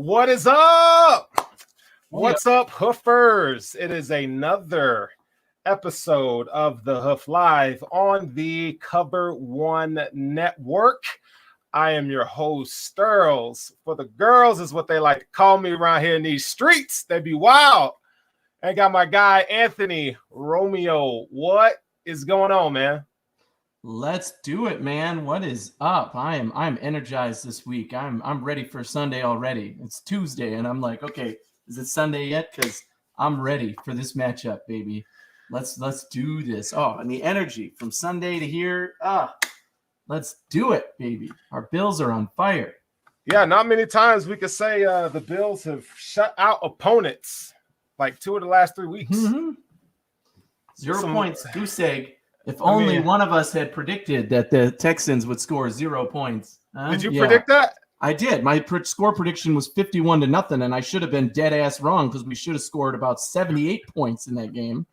What is up? What's up, Hoofers? It is another episode of the Hoof Live on the Cover One Network. I am your host, Sterls. For the girls is what they like to call me around here in these streets. They be wild. I got my guy, Anthony Romeo. What is going on, man? Let's do it, man. What is up? I'm energized this week. I'm ready for Sunday already. It's Tuesday, and I'm like, okay, is it Sunday yet? Because I'm ready for this matchup, baby. Let's do this. Oh, and the energy from Sunday to here. Let's do it, baby. Our Bills are on fire. Yeah, not many times we could say the Bills have shut out opponents like 2 of the last 3 weeks. Mm-hmm. 0 points, goose egg. If only one of us had predicted that the Texans would score 0 points. Did you predict that? I did. My score prediction was 51-0, and I should have been dead ass wrong because we should have scored about 78 points in that game.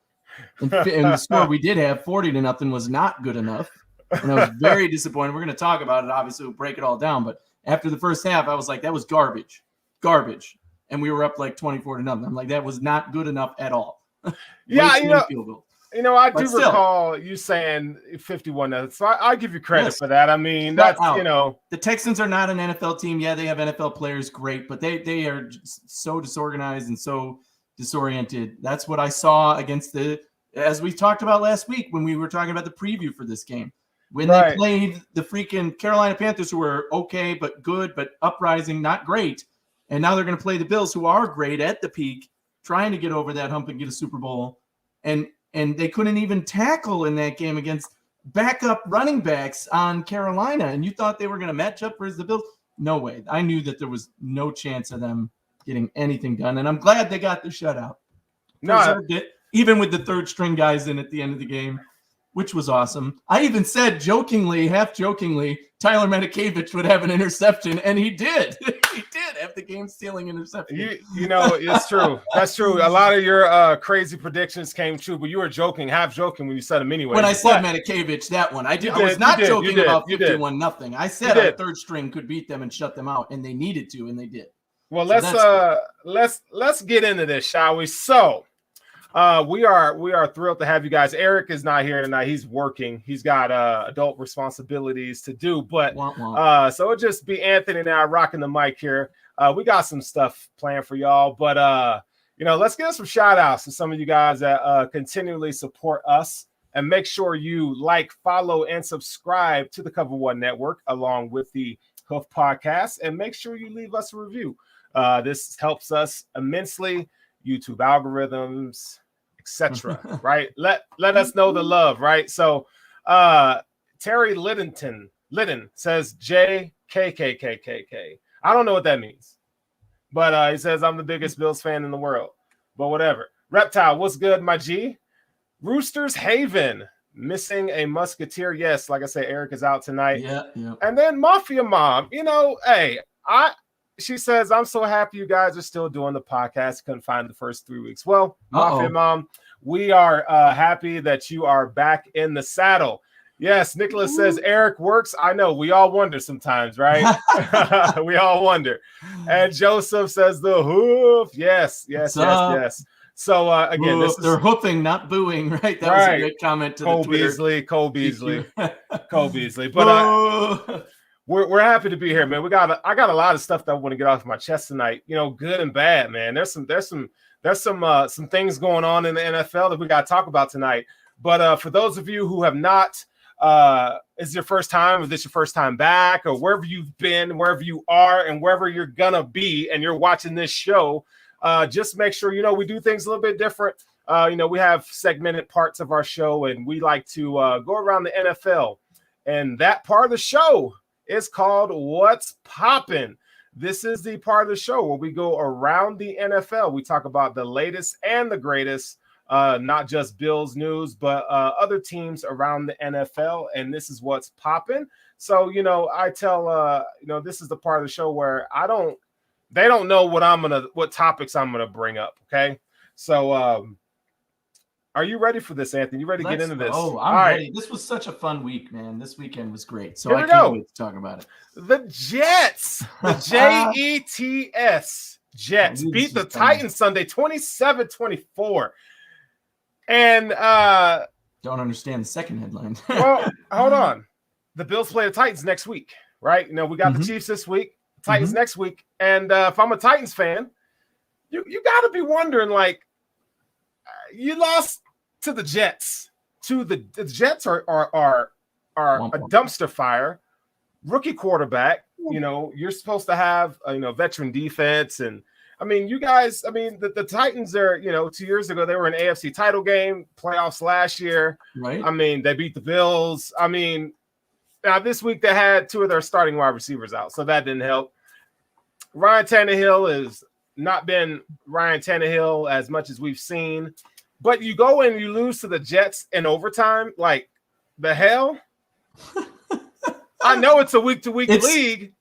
And the score we did have, 40-0, was not good enough. And I was very disappointed. We're going to talk about it. Obviously, we'll break it all down. But after the first half, I was like, that was garbage. And we were up like 24-0. I'm like, that was not good enough at all. Yeah, I do recall you saying 51. So I'll give you credit for that. I mean, that's, The Texans are not an NFL team. Yeah, they have NFL players, great, but they are so disorganized and so disoriented. That's what I saw against as we talked about last week when we were talking about the preview for this game. When they played the freaking Carolina Panthers, who were okay, but good, but uprising, not great. And now they're going to play the Bills, who are great at the peak, trying to get over that hump and get a Super Bowl. And they couldn't even tackle in that game against backup running backs on Carolina. And you thought they were going to match up versus the Bills? No way. I knew that there was no chance of them getting anything done. And I'm glad they got the shutout. Even with the third string guys in at the end of the game, which was awesome. I even said half jokingly, Tyler Matakevich would have an interception, and he did. He did have the game-stealing interception. It's true. That's true. A lot of your crazy predictions came true, but you were half joking when you said them anyway. When I said Matakevich, that one, I was not joking about 51-0. I said our third string could beat them and shut them out, and they needed to, and they did. Well, let's get into this, shall we? So. We are thrilled to have you guys. Eric is not here tonight. He's working. He's got adult responsibilities to do. But so it'll just be Anthony and I rocking the mic here. We got some stuff planned for y'all. But let's give some shout outs to some of you guys that continually support us. And make sure you like, follow, and subscribe to the Cover One Network along with the Hoof Podcast. And make sure you leave us a review. This helps us immensely. YouTube algorithms, etc. Right? Let us know the love, right? So Terry Liddon says JKKKKK. I don't know what that means. But he says I'm the biggest Bills fan in the world. But whatever. Reptile, what's good, my G? Roosters Haven, missing a musketeer. Yes, like I said, Eric is out tonight. Yeah. And then Mafia Mom, she says, I'm so happy you guys are still doing the podcast. Couldn't find the first 3 weeks. Well, Mafia Mom, we are happy that you are back in the saddle. Yes, Nicholas says Eric works. I know. We all wonder sometimes, right? We all wonder. And Joseph says the hoof. Yes. So, again, they're hoofing, not booing, right? That was a great comment to Cole Twitter. Cole Beasley. But We're happy to be here, man. I got a lot of stuff that I want to get off my chest tonight. Good and bad, man. There's some things going on in the NFL that we got to talk about tonight. But for those of you who have not, is your first time, or this your first time back, or wherever you've been, wherever you are, and wherever you're gonna be, and you're watching this show, just make sure we do things a little bit different. We have segmented parts of our show, and we like to go around the NFL, and that part of the show. It's called What's Poppin'. This is the part of the show where we go around the NFL. We talk about the latest and the greatest, not just Bills news, but other teams around the NFL. And this is What's Poppin'. So, I tell, this is the part of the show where they don't know what topics I'm going to bring up. Okay. So Are you ready for this, Anthony? You ready to get into this? Oh, I'm ready. This was such a fun week, man. This weekend was great. So I can't wait to talk about it. The Jets, the Jets, Jets beat the Titans Sunday 27-24. And don't understand the second headline. Well, hold on. The Bills play the Titans next week, right? We got the Chiefs this week, Titans next week. And if I'm a Titans fan, you got to be wondering, like, you lost to the Jets. The Jets are a dumpster fire. Rookie quarterback. You're supposed to have veteran defense, and I mean, you guys. I mean, the Titans are 2 years ago they were in AFC title game, playoffs last year. Right. I mean, they beat the Bills. I mean, now this week they had 2 of their starting wide receivers out, so that didn't help. Ryan Tannehill has not been Ryan Tannehill as much as we've seen. But you go and you lose to the Jets in overtime, like the hell? I know it's a week-to-week league.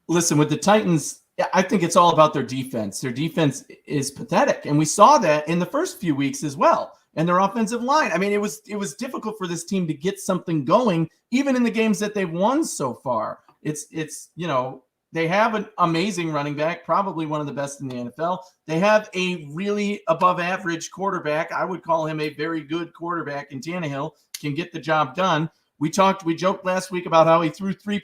Listen, with the Titans, I think it's all about their defense. Their defense is pathetic, and we saw that in the first few weeks as well. And their offensive line. I mean, it was difficult for this team to get something going, even in the games that they've won so far. It's they have an amazing running back, probably one of the best in the NFL. They have a really above-average quarterback. I would call him a very good quarterback in Tannehill, can get the job done. We joked last week about how he threw 3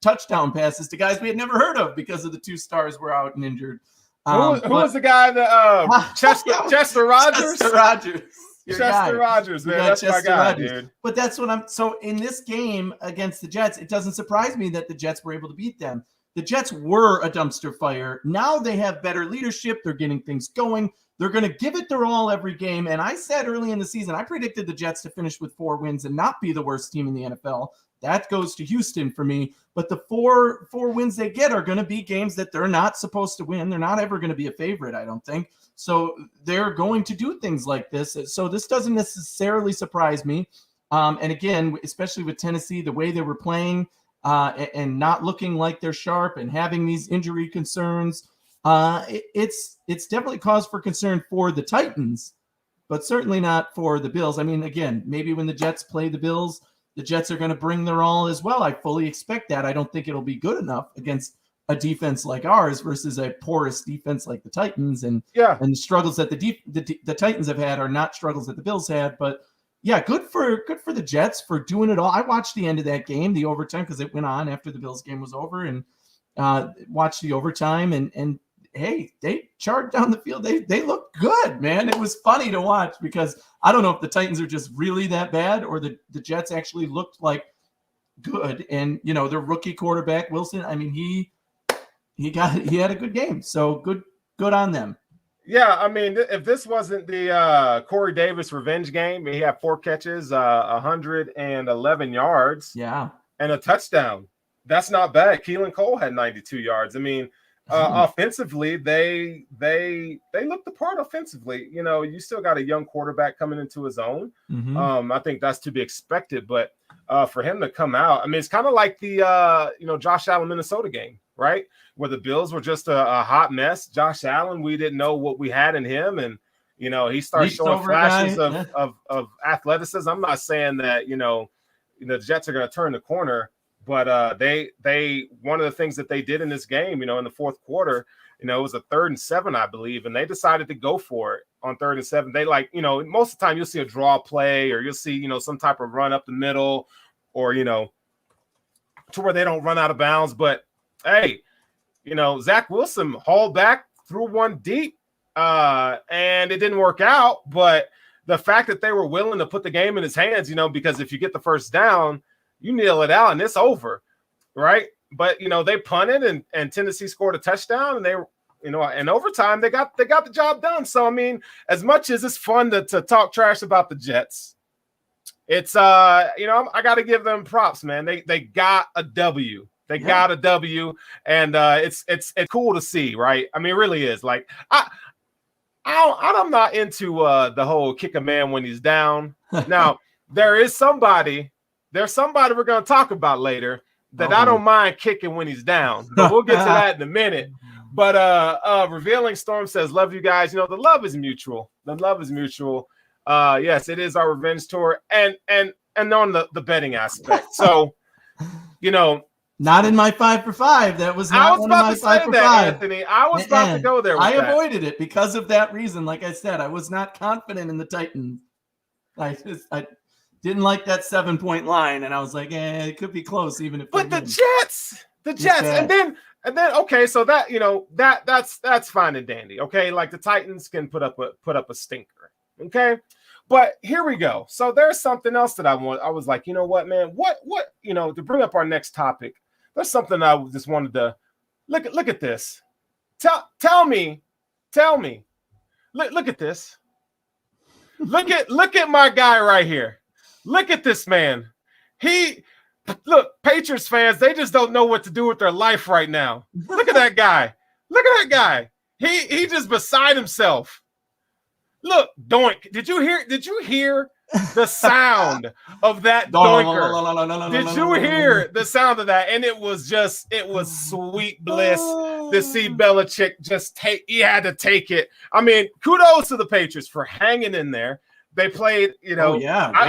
touchdown passes to guys we had never heard of because of the 2 stars were out and injured. Who was the guy that Chester Rogers? Chester Rogers, man. That's my guy, dude. But that's what so in this game against the Jets, it doesn't surprise me that the Jets were able to beat them. The Jets were a dumpster fire. Now they have better leadership. They're getting things going. They're going to give it their all every game. And I said early in the season, I predicted the Jets to finish with 4 wins and not be the worst team in the NFL. That goes to Houston for me. But the four wins they get are going to be games that they're not supposed to win. They're not ever going to be a favorite, I don't think. So they're going to do things like this. So this doesn't necessarily surprise me. And again, especially with Tennessee, the way they were playing, and not looking like they're sharp and having these injury concerns, it's definitely cause for concern for the Titans, but certainly not for the Bills. I mean, again, maybe when the Jets play the Bills, the Jets are going to bring their all as well. I fully expect that. I don't think it'll be good enough against a defense like ours versus a porous defense like the Titans. And the struggles that the Titans have had are not struggles that the Bills had, but yeah, good for the Jets for doing it all. I watched the end of that game, the overtime, because it went on after the Bills game was over, and watched the overtime. And hey, they charged down the field. They looked good, man. It was funny to watch because I don't know if the Titans are just really that bad or the Jets actually looked like good. And their rookie quarterback Wilson, I mean, he had a good game. So good on them. Yeah, I mean, if this wasn't the Corey Davis revenge game, he had 4 catches, 111 yards, and a touchdown. That's not bad. Keelan Cole had 92 yards. I mean, offensively, they looked the part offensively. You still got a young quarterback coming into his own. I think that's to be expected. But for him to come out, I mean, it's kind of like the Josh Allen Minnesota game, right? Where the Bills were just a hot mess. Josh Allen, we didn't know what we had in him, and he started showing flashes of athleticism. I'm not saying that the Jets are going to turn the corner, but they one of the things that they did in this game, in the fourth quarter, it was a 3rd and 7, I believe, and they decided to go for it on 3rd and 7. They most of the time you'll see a draw play or you'll see some type of run up the middle or to where they don't run out of bounds, but hey. Zach Wilson hauled back, threw one deep, and it didn't work out. But the fact that they were willing to put the game in his hands, because if you get the first down, you kneel it out and it's over, right? But they punted and Tennessee scored a touchdown, and they, in overtime they got the job done. So I mean, as much as it's fun to talk trash about the Jets, it's I got to give them props, man. They got a W. They got a W, and it's cool to see, right? I mean, it really is. Like I'm not into the whole kick a man when he's down. Now there's somebody we're going to talk about later that I don't mind kicking when he's down, but we'll get to that in a minute. But Revealing Storm says, "Love you guys. The love is mutual. The love is mutual. Yes, it is our revenge tour, and on the betting aspect. So, not in my 5 for 5. That was not one of my 5 for 5. Anthony. I was about to go there. I avoided it because of that reason. Like I said, I was not confident in the Titans. I didn't like that 7-point line, and I was like, it could be close, even if. But the Jets, and then okay, so that that's fine and dandy. Okay, like the Titans can put up a stinker. Okay, but here we go. So there's something else that I was like, you know what, man, what to bring up our next topic. There's something I just wanted to look at this. Tell me. Look at this. Look at my guy right here. Look at this man. Patriots fans, they just don't know what to do with their life right now. Look at that guy. He just beside himself. Look, doink. Did you hear the sound of that doinker? Did you hear the sound of that? And it was sweet bliss to see Belichick he had to take it. I mean, kudos to the Patriots for hanging in there. They played, way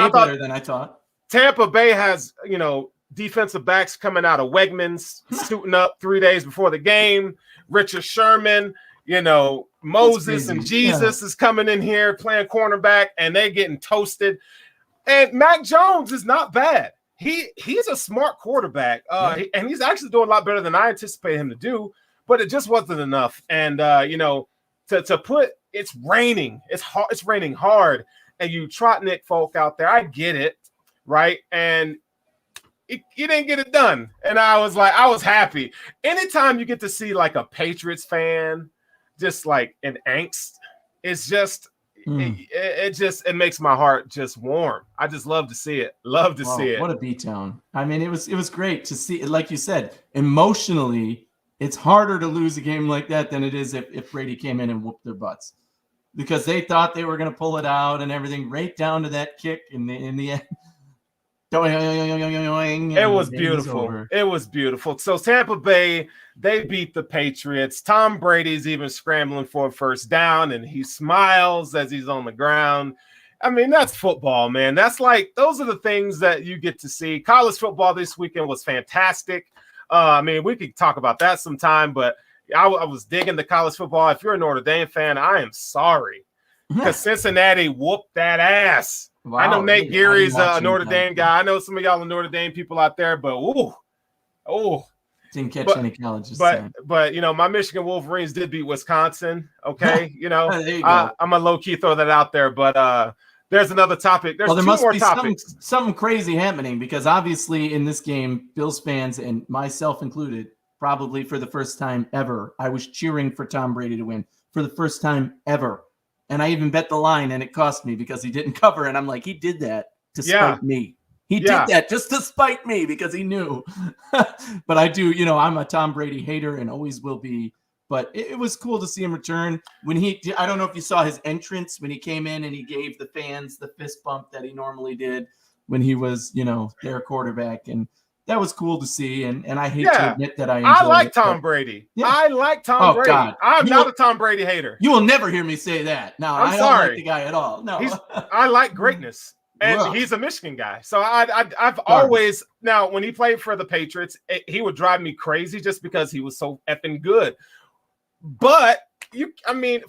better than I thought. Tampa Bay has, defensive backs coming out of Wegmans, suiting up 3 days before the game. Richard Sherman, Moses and Jesus is coming in here playing cornerback, and they getting toasted. And Mac Jones is not bad. He's a smart quarterback, and he's actually doing a lot better than I anticipated him to do. But it just wasn't enough. And to put it's raining hard, and you trot Nick Folk out there. I get it, right? And he didn't get it done. And I was happy. Anytime you get to see like a Patriots fan just like in angst, it's just it makes my heart just warm. I just love to see it. See it. What a beatdown. I mean, it was great to see. Like you said, emotionally, it's harder to lose a game like that than it is if Brady came in and whooped their butts, because they thought they were going to pull it out and everything, right down to that kick in the end. It was beautiful. It was beautiful. So Tampa Bay, they beat the Patriots. Tom Brady's even scrambling for a first down, and he smiles as he's on the ground. I mean, that's football, man. Those are the things that you get to see. College football this weekend was fantastic. I mean, we could talk about that sometime, but I was digging the college football. If you're a Notre Dame fan, I am sorry, because Cincinnati whooped that ass. Wow, I know Nate Geary's a Notre Dame guy. I know some of y'all are Notre Dame people out there, but didn't catch any colleges. But my Michigan Wolverines did beat Wisconsin. Okay, there you go. I'm a low key throw that out there, but there's another topic. There must be something crazy happening, because obviously in this game, Bills fans and myself included, probably for the first time ever, I was cheering for Tom Brady to win for the first time ever. And I even bet the line, and it cost me because he didn't cover. And I'm like, he did that to spite me. He did that just to spite me because he knew. But I do, I'm a Tom Brady hater and always will be. But it was cool to see him return. I don't know if you saw his entrance when he came in and he gave the fans the fist bump that he normally did when he was, their quarterback. And that was cool to see, and I hate to admit that I like Tom Brady. Yeah. I like Tom Brady. God. I'm not a Tom Brady hater. You will never hear me say that. No, I don't like the guy at all. No, I like greatness, and he's a Michigan guy. So I've always, now when he played for the Patriots, he would drive me crazy just because he was so effing good. But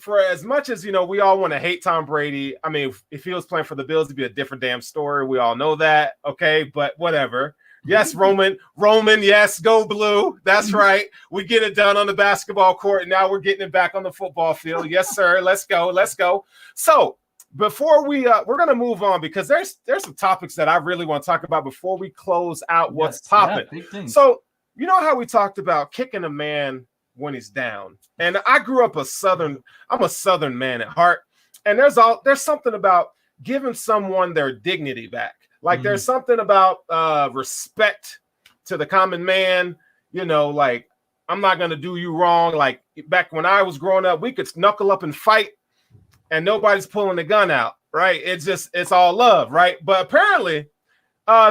for as much as we all want to hate Tom Brady, I mean, if he was playing for the Bills, it'd be a different damn story. We all know that, okay? But whatever. Yes, Roman, yes, go blue. That's right. We get it done on the basketball court, and now we're getting it back on the football field. Yes, sir. Let's go. So before we're gonna move on, because there's some topics that I really want to talk about before we close out what's popping. So how we talked about kicking a man when he's down, and I grew up I'm a Southern man at heart, and there's something about giving someone their dignity back. Like there's something about respect to the common man, like I'm not going to do you wrong. Like back when I was growing up, we could knuckle up and fight and nobody's pulling the gun out, right? It's all love, right? But apparently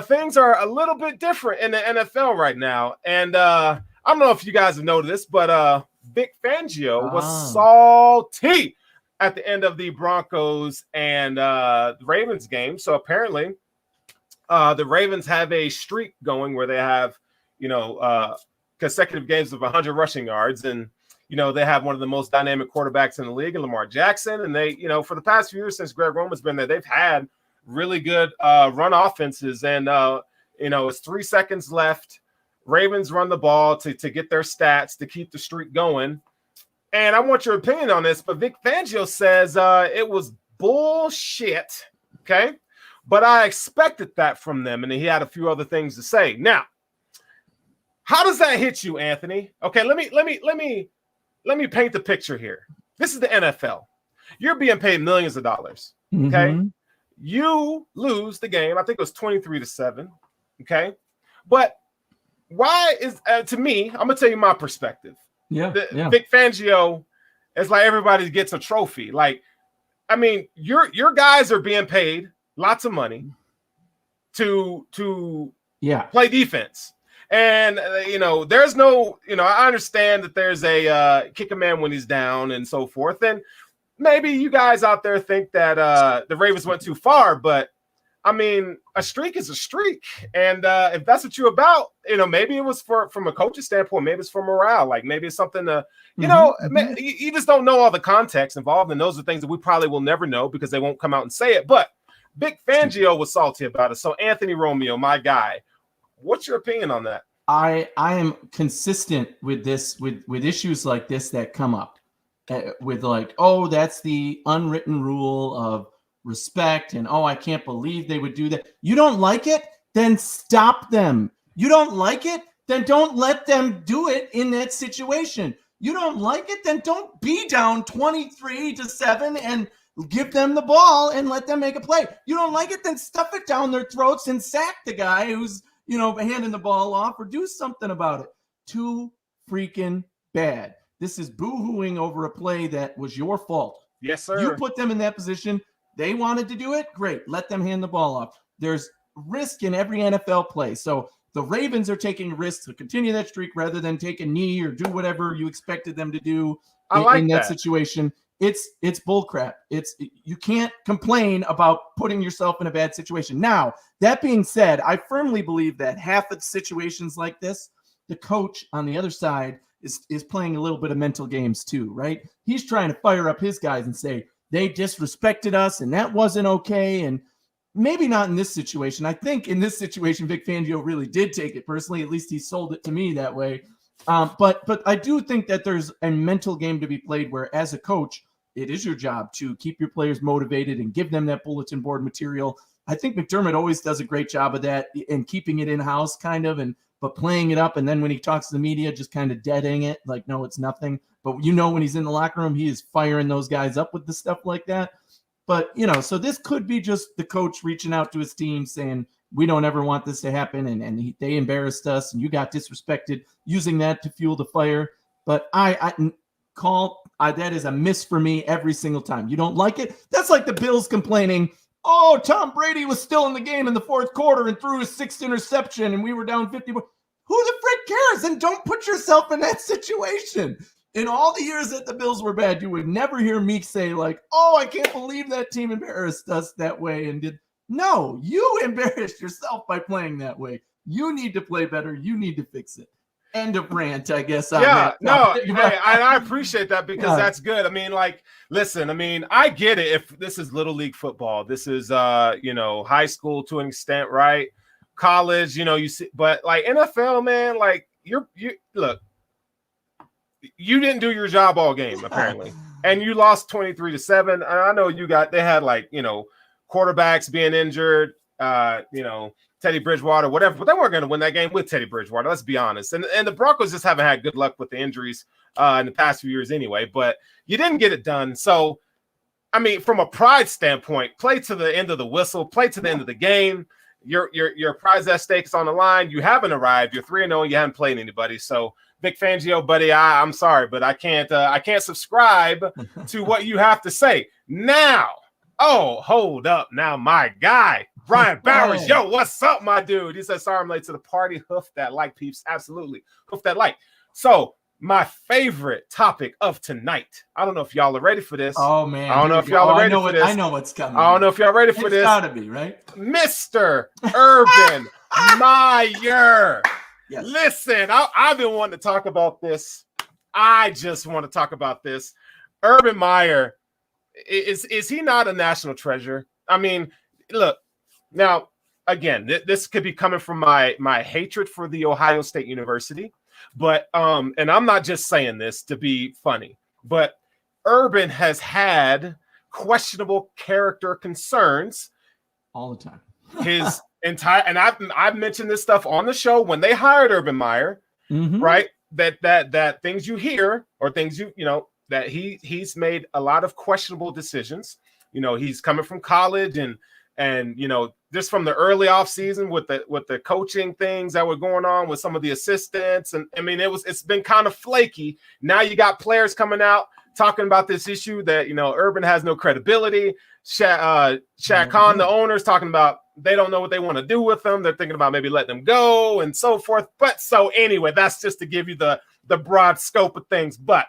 things are a little bit different in the NFL right now. And I don't know if you guys have noticed, but Vic Fangio was salty at the end of the Broncos and the Ravens game. So apparently the Ravens have a streak going where they have, consecutive games of 100 rushing yards. And, they have one of the most dynamic quarterbacks in the league, in Lamar Jackson. And they, for the past few years since Greg Roman's been there, they've had really good run offenses. And, it's 3 seconds left. Ravens run the ball to get their stats, to keep the streak going. And I want your opinion on this, but Vic Fangio says it was bullshit, okay? But I expected that from them, and he had a few other things to say. Now, how does that hit you, Anthony? Okay, let me paint the picture here. This is the NFL. You're being paid millions of dollars, okay? Mm-hmm. You lose the game. I think it was 23-7, okay? But why is to me, I'm gonna tell you my perspective. Vic Fangio is like everybody gets a trophy. Like, I mean, your guys are being paid lots of money to play defense. And there's no, I understand that there's a kick a man when he's down and so forth. And maybe you guys out there think that the Ravens went too far, but I mean, a streak is a streak. And if that's what you're about, maybe it was from a coach's standpoint, maybe it's for morale. Like maybe it's something to, you just don't know all the context involved. And those are things that we probably will never know because they won't come out and say it. But Vic Fangio was salty about it. So Anthony Romeo, my guy, what's your opinion on that? I am consistent with this, with issues like this that come up with like, oh, that's the unwritten rule of respect, and I can't believe they would do that. You don't like it? Then stop them. You don't like it? Then don't let them do it in that situation. You don't like it? Then don't be down 23-7 and give them the ball and let them make a play. You don't like it? Then stuff it down their throats and sack the guy who's, handing the ball off, or do something about it. Too freaking bad. This is boo-hooing over a play that was your fault. Yes, sir. You put them in that position. They wanted to do it. Great. Let them hand the ball off. There's risk in every NFL play. So the Ravens are taking risks to continue that streak rather than take a knee or do whatever you expected them to do in that situation. It's bullcrap. You can't complain about putting yourself in a bad situation. Now, that being said, I firmly believe that half of situations like this, the coach on the other side is playing a little bit of mental games too, right? He's trying to fire up his guys and say, they disrespected us, and that wasn't okay. And maybe not in this situation. I think in this situation, Vic Fangio really did take it personally. At least he sold it to me that way. But I do think that there's a mental game to be played where, as a coach, it is your job to keep your players motivated and give them that bulletin board material. I think McDermott always does a great job of that and keeping it in-house kind of, but playing it up. And then when he talks to the media, just kind of deading it like, no, it's nothing. But when he's in the locker room, he is firing those guys up with the stuff like that. But, so this could be just the coach reaching out to his team saying, we don't ever want this to happen. And they embarrassed us and you got disrespected, using that to fuel the fire. But that is a miss for me every single time. You don't like it? That's like the Bills complaining, oh, Tom Brady was still in the game in the fourth quarter and threw his 6th interception and we were down 50. Who the frick cares? And don't put yourself in that situation. In all the years that the Bills were bad, you would never hear me say like, oh, I can't believe that team embarrassed us that way. And no, you embarrassed yourself by playing that way. You need to play better. You need to fix it. End of rant, I guess. Yeah, no, hey, I appreciate that because that's good. I mean, like, listen, I get it. If this is Little League football, this is, high school to an extent, right? College, you see, but like NFL, man, like you look, you didn't do your job all game apparently, and you lost 23-7. And I know they had like, quarterbacks being injured, Teddy Bridgewater, whatever, but they weren't going to win that game with Teddy Bridgewater. Let's be honest. And the Broncos just haven't had good luck with the injuries in the past few years anyway, but you didn't get it done. So, from a pride standpoint, play to the end of the whistle, play to the end of the game. Your prize at stake is on the line. You haven't arrived. You're 3-0. You haven't played anybody. So Vic Fangio, buddy, I'm sorry, but I can't subscribe to what you have to say now. Oh, hold up now, my guy, Brian Bowers. Yo, what's up, my dude? He says, sorry I'm late to the party. Hoof that like, peeps. Absolutely. Hoof that like. So my favorite topic of tonight. I don't know if y'all are ready for this. Oh, man. I don't know if y'all are ready for this. I know what's coming. I don't know if y'all ready for this. It's got to be, right? Mr. Urban Meyer. Yes. Listen, I've been wanting to talk about this. I just want to talk about this. Urban Meyer, is he not a national treasure? I mean, look, now, again, this could be coming from my hatred for the Ohio State University. But and I'm not just saying this to be funny, but Urban has had questionable character concerns all the time. His entire, and I've mentioned this stuff on the show when they hired Urban Meyer, right? That things you hear or things you know that he's made a lot of questionable decisions. You know, he's coming from college and you know, just from the early off season with the coaching things that were going on with some of the assistants. And I mean, it's been kind of flaky. Now you got players coming out talking about this issue that, you know, Urban has no credibility. Shaq Khan, the owners, talking about they don't know what they want to do with them. They're thinking about maybe letting them go and so forth. But so anyway, that's just to give you the broad scope of things. But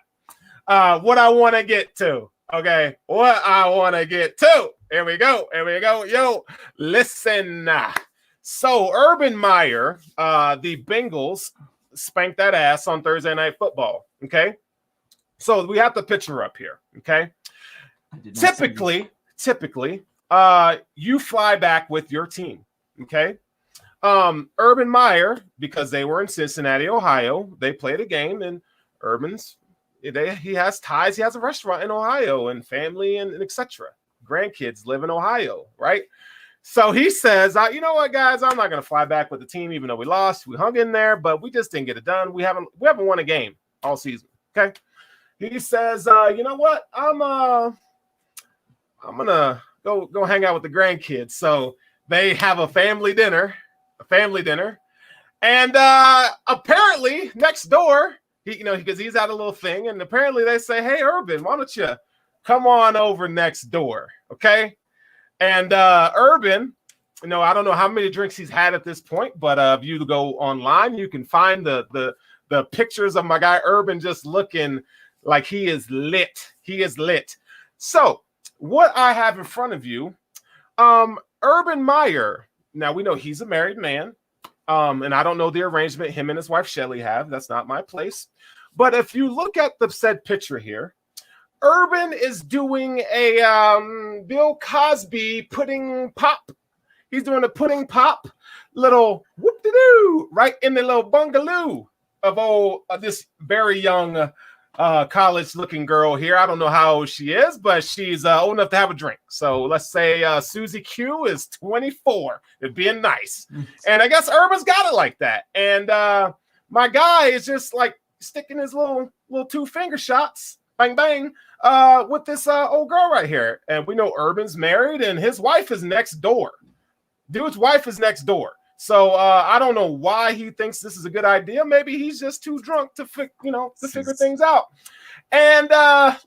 what I want to get to, okay, what I want to get to. Here we go. Yo, listen. So Urban Meyer, the Bengals spanked that ass on Thursday Night Football. Okay. So we have the picture up here. Okay. Typically, you fly back with your team. Okay. Urban Meyer, because they were in Cincinnati, Ohio, they played a game, and he has ties. He has a restaurant in Ohio and family and etc. Grandkids live in Ohio, right? So he says, you know what, guys, I'm not going to fly back with the team, even though we lost. We hung in there, but we just didn't get it done. We haven't won a game all season. Okay. He says, you know what? I'm gonna go hang out with the grandkids. So they have a family dinner, and apparently next door, because he's at a little thing, and apparently they say, hey, Urban, why don't you come on over next door, okay? And Urban, I don't know how many drinks he's had at this point, but if you go online, you can find the pictures of my guy Urban just looking like he is lit. He is lit. So what I have in front of you, Urban Meyer. Now we know he's a married man, and I don't know the arrangement him and his wife Shelly have. That's not my place. But if you look at the said picture here, Urban is doing a Bill Cosby pudding pop. He's doing a pudding pop, little whoop-de-doo, right in the little bungalow of this very young college-looking girl here. I don't know how old she is, but she's old enough to have a drink. So let's say Susie Q is 24. It'd be nice. And I guess Urban's got it like that. And my guy is just like sticking his little two finger shots, bang, bang, with this old girl right here. And we know Urban's married and his wife is next door. Dude's wife is next door. So I don't know why he thinks this is a good idea. Maybe he's just too drunk to figure things out. And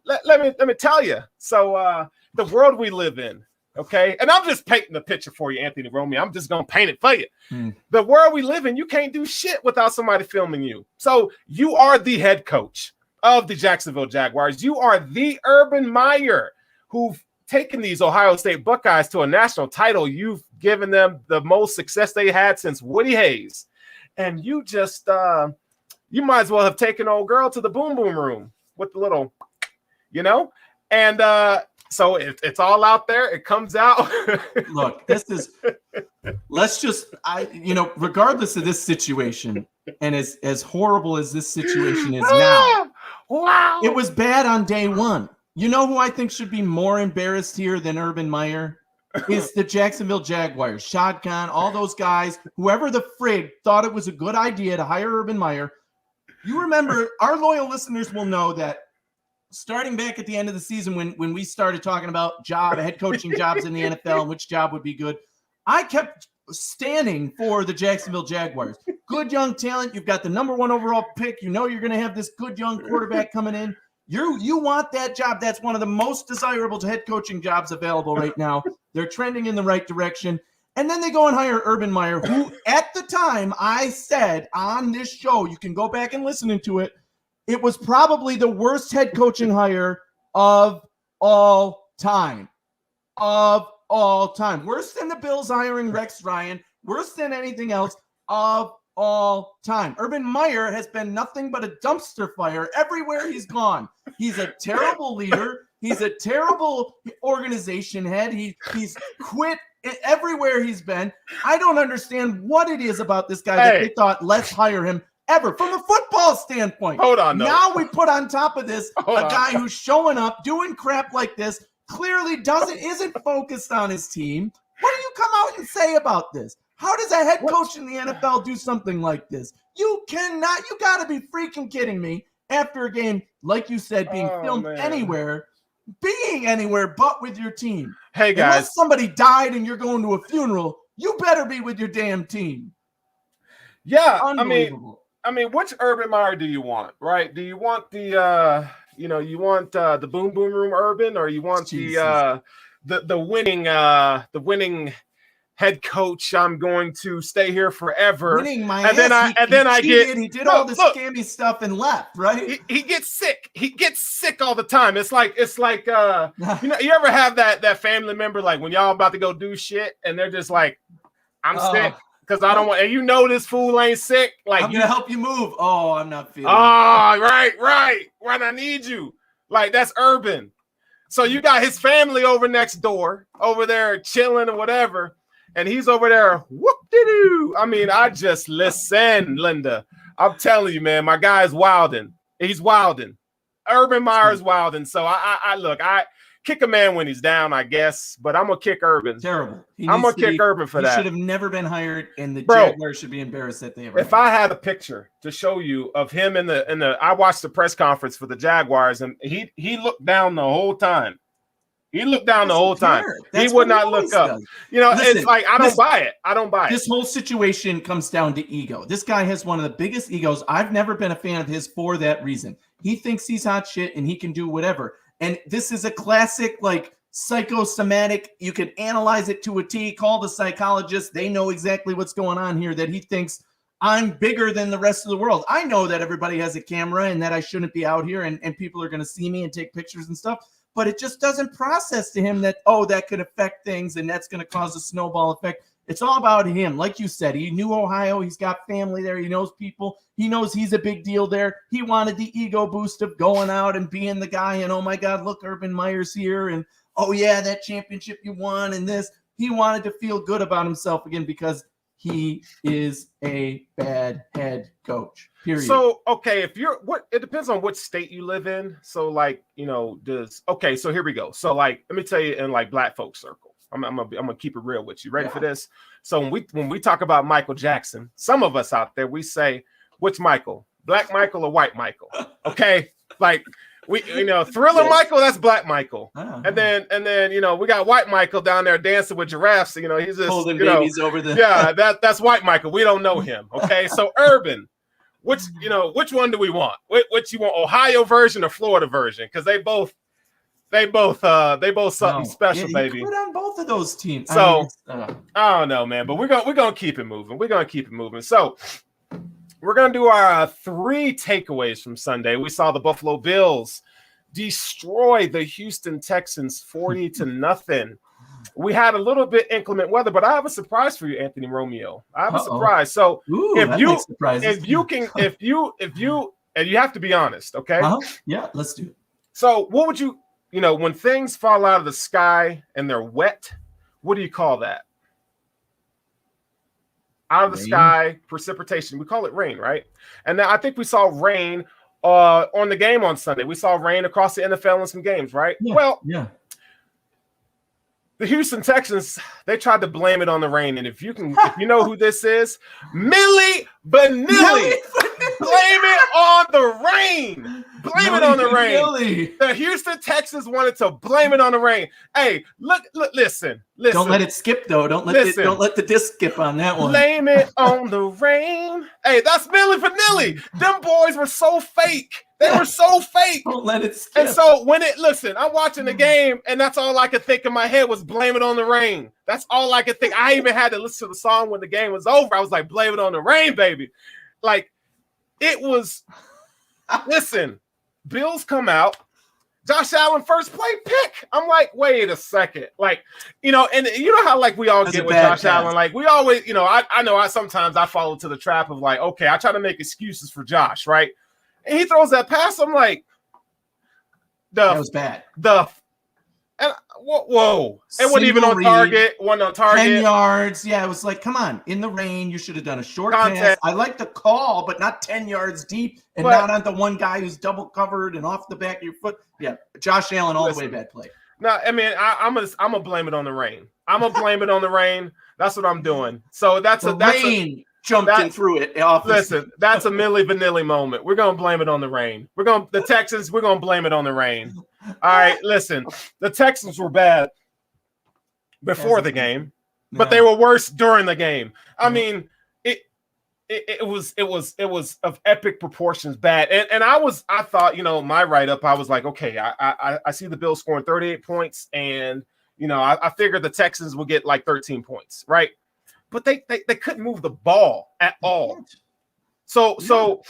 let me tell you. So the world we live in, okay? And I'm just painting the picture for you, Anthony Romeo. I'm just going to paint it for you. The world we live in, you can't do shit without somebody filming you. So you are the head coach of the Jacksonville Jaguars. You are the Urban Meyer who've taken these Ohio State Buckeyes to a national title. You've given them the most success they had since Woody Hayes. And you just, you might as well have taken old girl to the boom boom room with the little, and so it's all out there. It comes out. Look, regardless of this situation, and as horrible as this situation is now, wow, it was bad on day one. You know who I think should be more embarrassed here than Urban Meyer? Is the Jacksonville Jaguars. Shad Khan, all those guys, whoever the frig thought it was a good idea to hire Urban Meyer. You remember, our loyal listeners will know that starting back at the end of the season when we started talking about head coaching jobs in the NFL and which job would be good, I kept standing for the Jacksonville Jaguars. Good young talent. You've got the number 1 overall pick. You know you're going to have this good young quarterback coming in. You want that job. That's one of the most desirable head coaching jobs available right now. They're trending in the right direction. And then they go and hire Urban Meyer, who at the time I said on this show, you can go back and listen to it, it was probably the worst head coaching hire of all time. Of all time. Worse than the Bills hiring Rex Ryan. Worse than anything else of all time. Urban Meyer has been nothing but a dumpster fire everywhere he's gone. He's a terrible leader. He's a terrible organization head. He's quit everywhere he's been. I don't understand what it is about this guy that they thought, let's hire him ever from a football standpoint. Hold on. No. Now we put on top of this a guy who's showing up, doing crap like this, clearly isn't focused on his team. What do you come out and say about this? How does a head coach in the NFL do something like this? You cannot. You got to be freaking kidding me. After a game, like you said, being filmed anywhere but with your team. Hey, guys. Unless somebody died and you're going to a funeral, you better be with your damn team. Yeah, unbelievable. I mean, which Urban Meyer do you want, right? Do you want the the boom boom room Urban, or you want the winning head coach? I'm going to stay here forever. Winning my ass. He did all this scammy stuff and left, right? He gets sick. He gets sick all the time. It's like you ever have that family member, like when y'all about to go do shit and they're just like, I'm sick. Because I don't want, and this fool ain't sick. Like, I'm gonna help you move. Oh, I'm not feeling. Oh, right. Right, I need you. Like, that's Urban. So you got his family over next door, over there chilling or whatever, and he's over there. Whoop-de-doo. I mean, listen, Linda. I'm telling you, man, my guy's wilding. He's wilding. Urban Meyer's wilding. So I kick a man when he's down, I guess, but I'm gonna kick Urban. Terrible. I'm gonna kick Urban for that. He should have never been hired, and the Jaguars should be embarrassed that they ever. If I had a picture to show you of him in the, I watched the press conference for the Jaguars, and he looked down the whole time. He looked down the whole time. He would not look up. Listen, it's like I don't buy it. I don't buy it. This whole situation comes down to ego. This guy has one of the biggest egos. I've never been a fan of his for that reason. He thinks he's hot shit and he can do whatever. And this is a classic, like, psychosomatic. You can analyze it to a T. Call the psychologist. They know exactly what's going on here, that he thinks I'm bigger than the rest of the world. I know that everybody has a camera and that I shouldn't be out here and people are going to see me and take pictures and stuff. But it just doesn't process to him that, that could affect things and that's going to cause a snowball effect. It's all about him. Like you said, he knew Ohio. He's got family there. He knows people. He knows he's a big deal there. He wanted the ego boost of going out and being the guy. And, oh, my God, look, Urban Meyer's here. And, oh, yeah, that championship you won and this. He wanted to feel good about himself again because he is a bad head coach, period. So, okay, it depends on which state you live in. So, like, so here we go. So, like, let me tell you, in, like, black folk circle. I'm gonna keep it real with you. Ready for this? So when we talk about Michael Jackson, some of us out there, we say, which Michael? Black Michael or white Michael? Okay, like we Thriller Michael, that's Black Michael. And then we got white Michael down there dancing with giraffes. He's just holding babies over the that's white Michael. We don't know him. Okay, so Urban, which one do we want? Which you want, Ohio version or Florida version? Because they both something special, baby. Put on both of those teams. So I don't know, man, but we're gonna keep it moving. So we're gonna do our 3 takeaways from Sunday. We saw the Buffalo Bills destroy the Houston Texans 40-0. We had a little bit inclement weather, but I have a surprise for you, Anthony Romeo. I have a surprise. So and you have to be honest, okay? Yeah, let's do it. So what would you? When things fall out of the sky and they're wet, what do you call that? Out of the sky, precipitation. We call it rain, right? And now I think we saw rain on the game on Sunday. We saw rain across the NFL in some games, right? Yeah. The Houston Texans, they tried to blame it on the rain. And if you know who this is, Millie Vanilli. Blame it on the rain. Blame it on the rain. The Houston Texans wanted to blame it on the rain. Hey, look, listen. Don't let it skip, though. Don't let the disc skip on that one. Blame it on the rain. Hey, that's Millie Vanilli. Them boys were so fake. They were so fake. Don't let it skip. And so I'm watching the game, and that's all I could think in my head was blame it on the rain. That's all I could think. I even had to listen to the song when the game was over. I was like, blame it on the rain, baby. Like, it was Listen, Bills come out. Josh Allen first play pick. I'm like, wait a second. Like, and you know how like we all get with Josh Allen. Like we always, I know I sometimes I fall into the trap of like, okay, I try to make excuses for Josh, right? And he throws that pass. I'm like, that was bad. And whoa. It wasn't even on target. Wasn't on target. 10 yards. Yeah, it was like, come on. In the rain, you should have done a short pass. I like the call, but not 10 yards deep and not on the one guy who's double covered and off the back of your foot. Yeah, Josh Allen all the way bad play. No, I mean, I'm gonna blame it on the rain. I'm gonna blame it on the rain. That's what I'm doing. So that's rain jumped in through it. Listen, that's a Milli Vanilli moment. We're gonna blame it on the rain. The Texans. We're gonna blame it on the rain. All right, listen. The Texans were bad before the game, but they were worse during the game. I mean, it was of epic proportions bad. And I thought, my write-up, I was like, okay, I see the Bills scoring 38 points, and I figured the Texans would get like 13 points, right? But they couldn't move the ball at all. So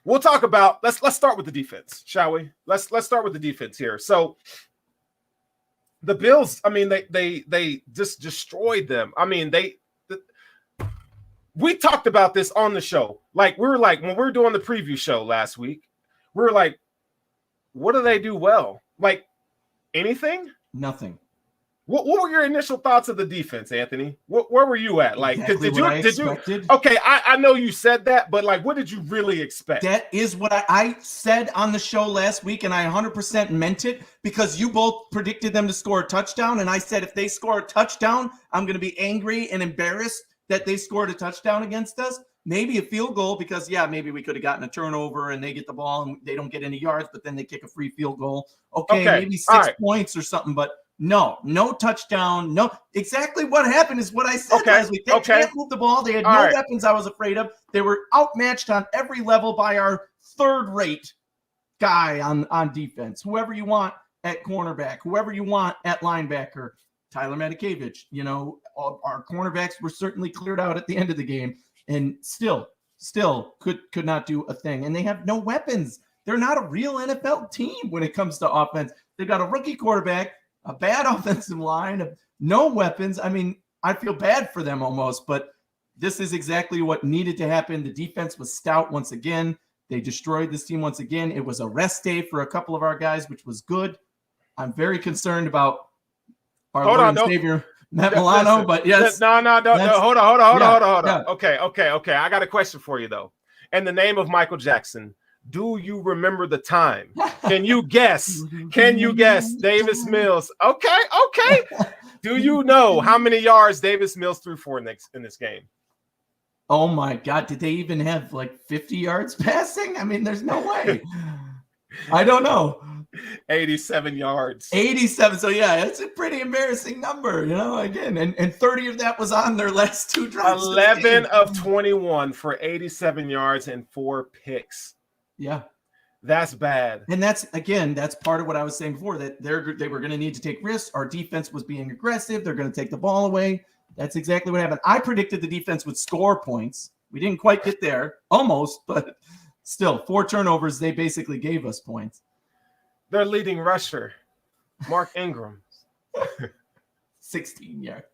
we'll talk about let's start with the defense, shall we? Let's start with the defense here. So the Bills, I mean, they just destroyed them. I mean, we talked about this on the show. Like we were like, when we were doing the preview show last week, we were like, what do they do well? Like anything? Nothing. What were your initial thoughts of the defense, Anthony? Where were you at? Like, did you? Okay, I know you said that, but like, what did you really expect? That is what I said on the show last week, and I 100% meant it because you both predicted them to score a touchdown, and I said if they score a touchdown, I'm going to be angry and embarrassed that they scored a touchdown against us. Maybe a field goal because, maybe we could have gotten a turnover and they get the ball and they don't get any yards, but then they kick a free field goal. Okay. Maybe 6 points or something, but no touchdown. No, exactly what happened is what I said last week. They can't move the ball. They had no weapons I was afraid of. They were outmatched on every level by our third-rate guy on defense. Whoever you want at cornerback, whoever you want at linebacker, Tyler Matakevich. Our cornerbacks were certainly cleared out at the end of the game and still could not do a thing. And they have no weapons. They're not a real NFL team when it comes to offense. They've got a rookie quarterback, a bad offensive line, no weapons. I mean, I feel bad for them almost, but this is exactly what needed to happen. The defense was stout once again. They destroyed this team once again. It was a rest day for a couple of our guys, which was good. I'm very concerned about our Lord and Savior, Matt Milano, but yes. No. Hold on. Okay. I got a question for you, though. In the name of Michael Jackson, do you remember the time? Can you guess? Davis Mills? Okay. Do you know how many yards Davis Mills threw for in this game? Oh, my God. Did they even have like 50 yards passing? I mean, there's no way. I don't know. 87 yards. 87. So, it's a pretty embarrassing number, again. And 30 of that was on their last 2 drives. 11 of 21 for 87 yards and 4 picks. Yeah. That's bad. And that's part of what I was saying before, that they were going to need to take risks. Our defense was being aggressive. They're going to take the ball away. That's exactly what happened. I predicted the defense would score points. We didn't quite get there. Almost, but still, 4 turnovers. They basically gave us points. Their leading rusher, Mark Ingram. 16 yards.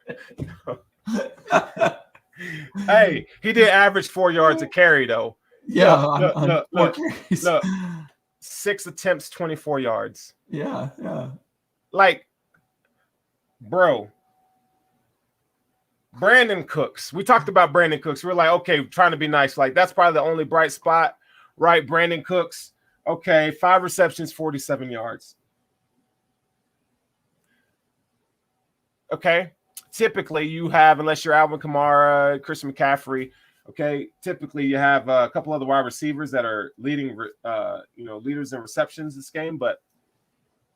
Hey, he did average 4 yards a carry, though. Yeah. Look, 6 attempts, 24 yards. Yeah. Like, bro, Brandon Cooks. We talked about Brandon Cooks. We're like, okay, trying to be nice. Like, that's probably the only bright spot, right? Brandon Cooks. Okay, 5 receptions, 47 yards. Okay. Typically, you have, unless you're Alvin Kamara, Christian McCaffrey, okay, typically you have a couple other wide receivers that are leaders in receptions this game. But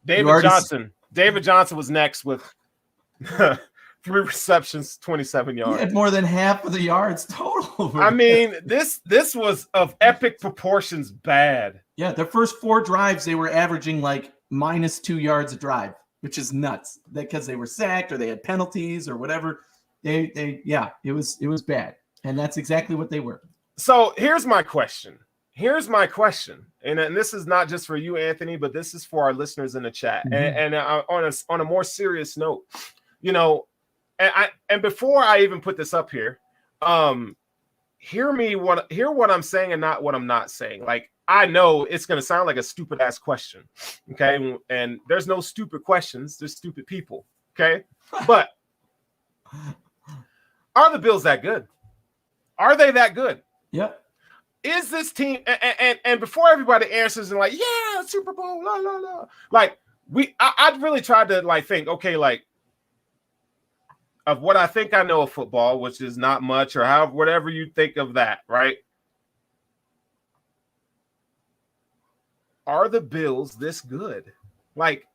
David Johnson was next with 3 receptions, 27 yards. He had more than half of the yards total. I mean, this was of epic proportions bad. Yeah, their first 4 drives, they were averaging like -2 yards a drive, which is nuts because they were sacked or they had penalties or whatever. It was bad. And that's exactly what they were. So here's my question. Here's my question, and this is not just for you, Anthony, but this is for our listeners in the chat. And on a more serious note, you know, and before I even put this up here, hear what I'm saying and not what I'm not saying. Like, I know it's going to sound like a stupid ass question, okay? And there's no stupid questions, there's stupid people, okay? But are the Bills that good? Are they that good? Yeah. Is this team and before everybody answers and like, yeah, Super Bowl, la la la. Like, I'd really tried to like think, okay, like of what I think I know of football, which is not much, or however, whatever you think of that, right? Are the Bills this good? Like,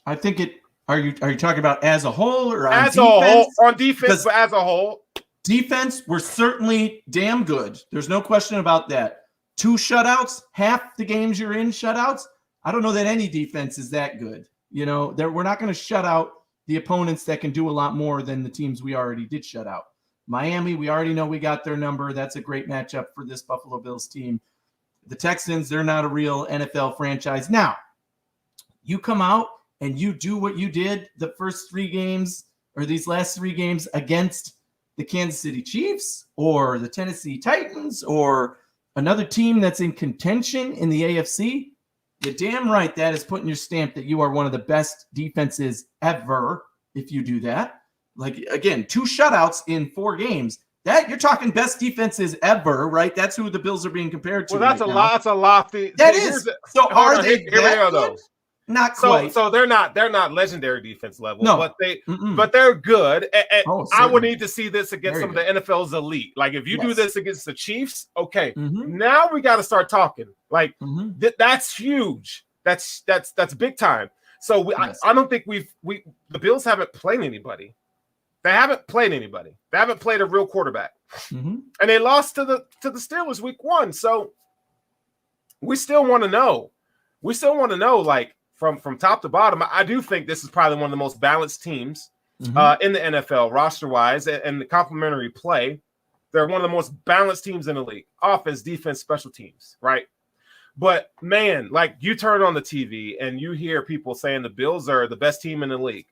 I think it. Are you talking about as a whole or on as defense? a whole, on defense, but as a whole? Defense, we're certainly damn good. There's no question about that. 2 shutouts, half the games you're in shutouts. I don't know that any defense is that good. You know, we're not going to shut out the opponents that can do a lot more than the teams we already did shut out. Miami, we already know we got their number. That's a great matchup for this Buffalo Bills team. The Texans, they're not a real NFL franchise. Now, you come out and you do what you did the first 3 games or these last 3 games against the Kansas City Chiefs or the Tennessee Titans or another team that's in contention in the AFC, you're damn right that is putting your stamp that you are one of the best defenses ever if you do that. Like, again, 2 shutouts in 4 games. That you're talking best defenses ever, right? That's who the Bills are being compared to. Well, that's a lofty. That is. So are they that good? Not quite. So they're not legendary defense level, no. but they're good. And I would need to see this against some of the NFL's elite. Like, if you do this against the Chiefs, okay, now we got to start talking. Like, that's huge. That's big time. So I don't think the Bills haven't played anybody. They haven't played anybody. They haven't played a real quarterback, and they lost to the Steelers week 1. So we still want to know. We still want to know, like, from top to bottom. I do think this is probably one of the most balanced teams in the NFL roster-wise, and the complementary play. They're one of the most balanced teams in the league. Offense, defense, special teams, right? But, man, like, you turn on the TV and you hear people saying the Bills are the best team in the league.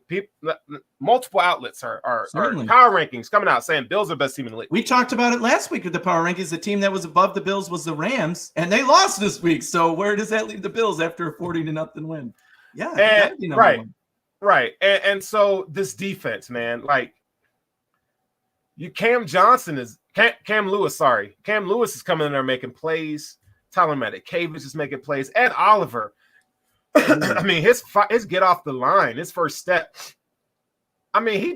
Multiple outlets are power rankings coming out saying Bills are the best team in the league. We talked about it last week with the power rankings. The team that was above the Bills was the Rams, and they lost this week. So where does that leave the Bills after a 40-0 win? Yeah, right. And so this defense, man, like, Cam Lewis is coming in there making plays. Tyler Matakavich is making plays. Ed Oliver, I mean, his get off the line, his first step. I mean,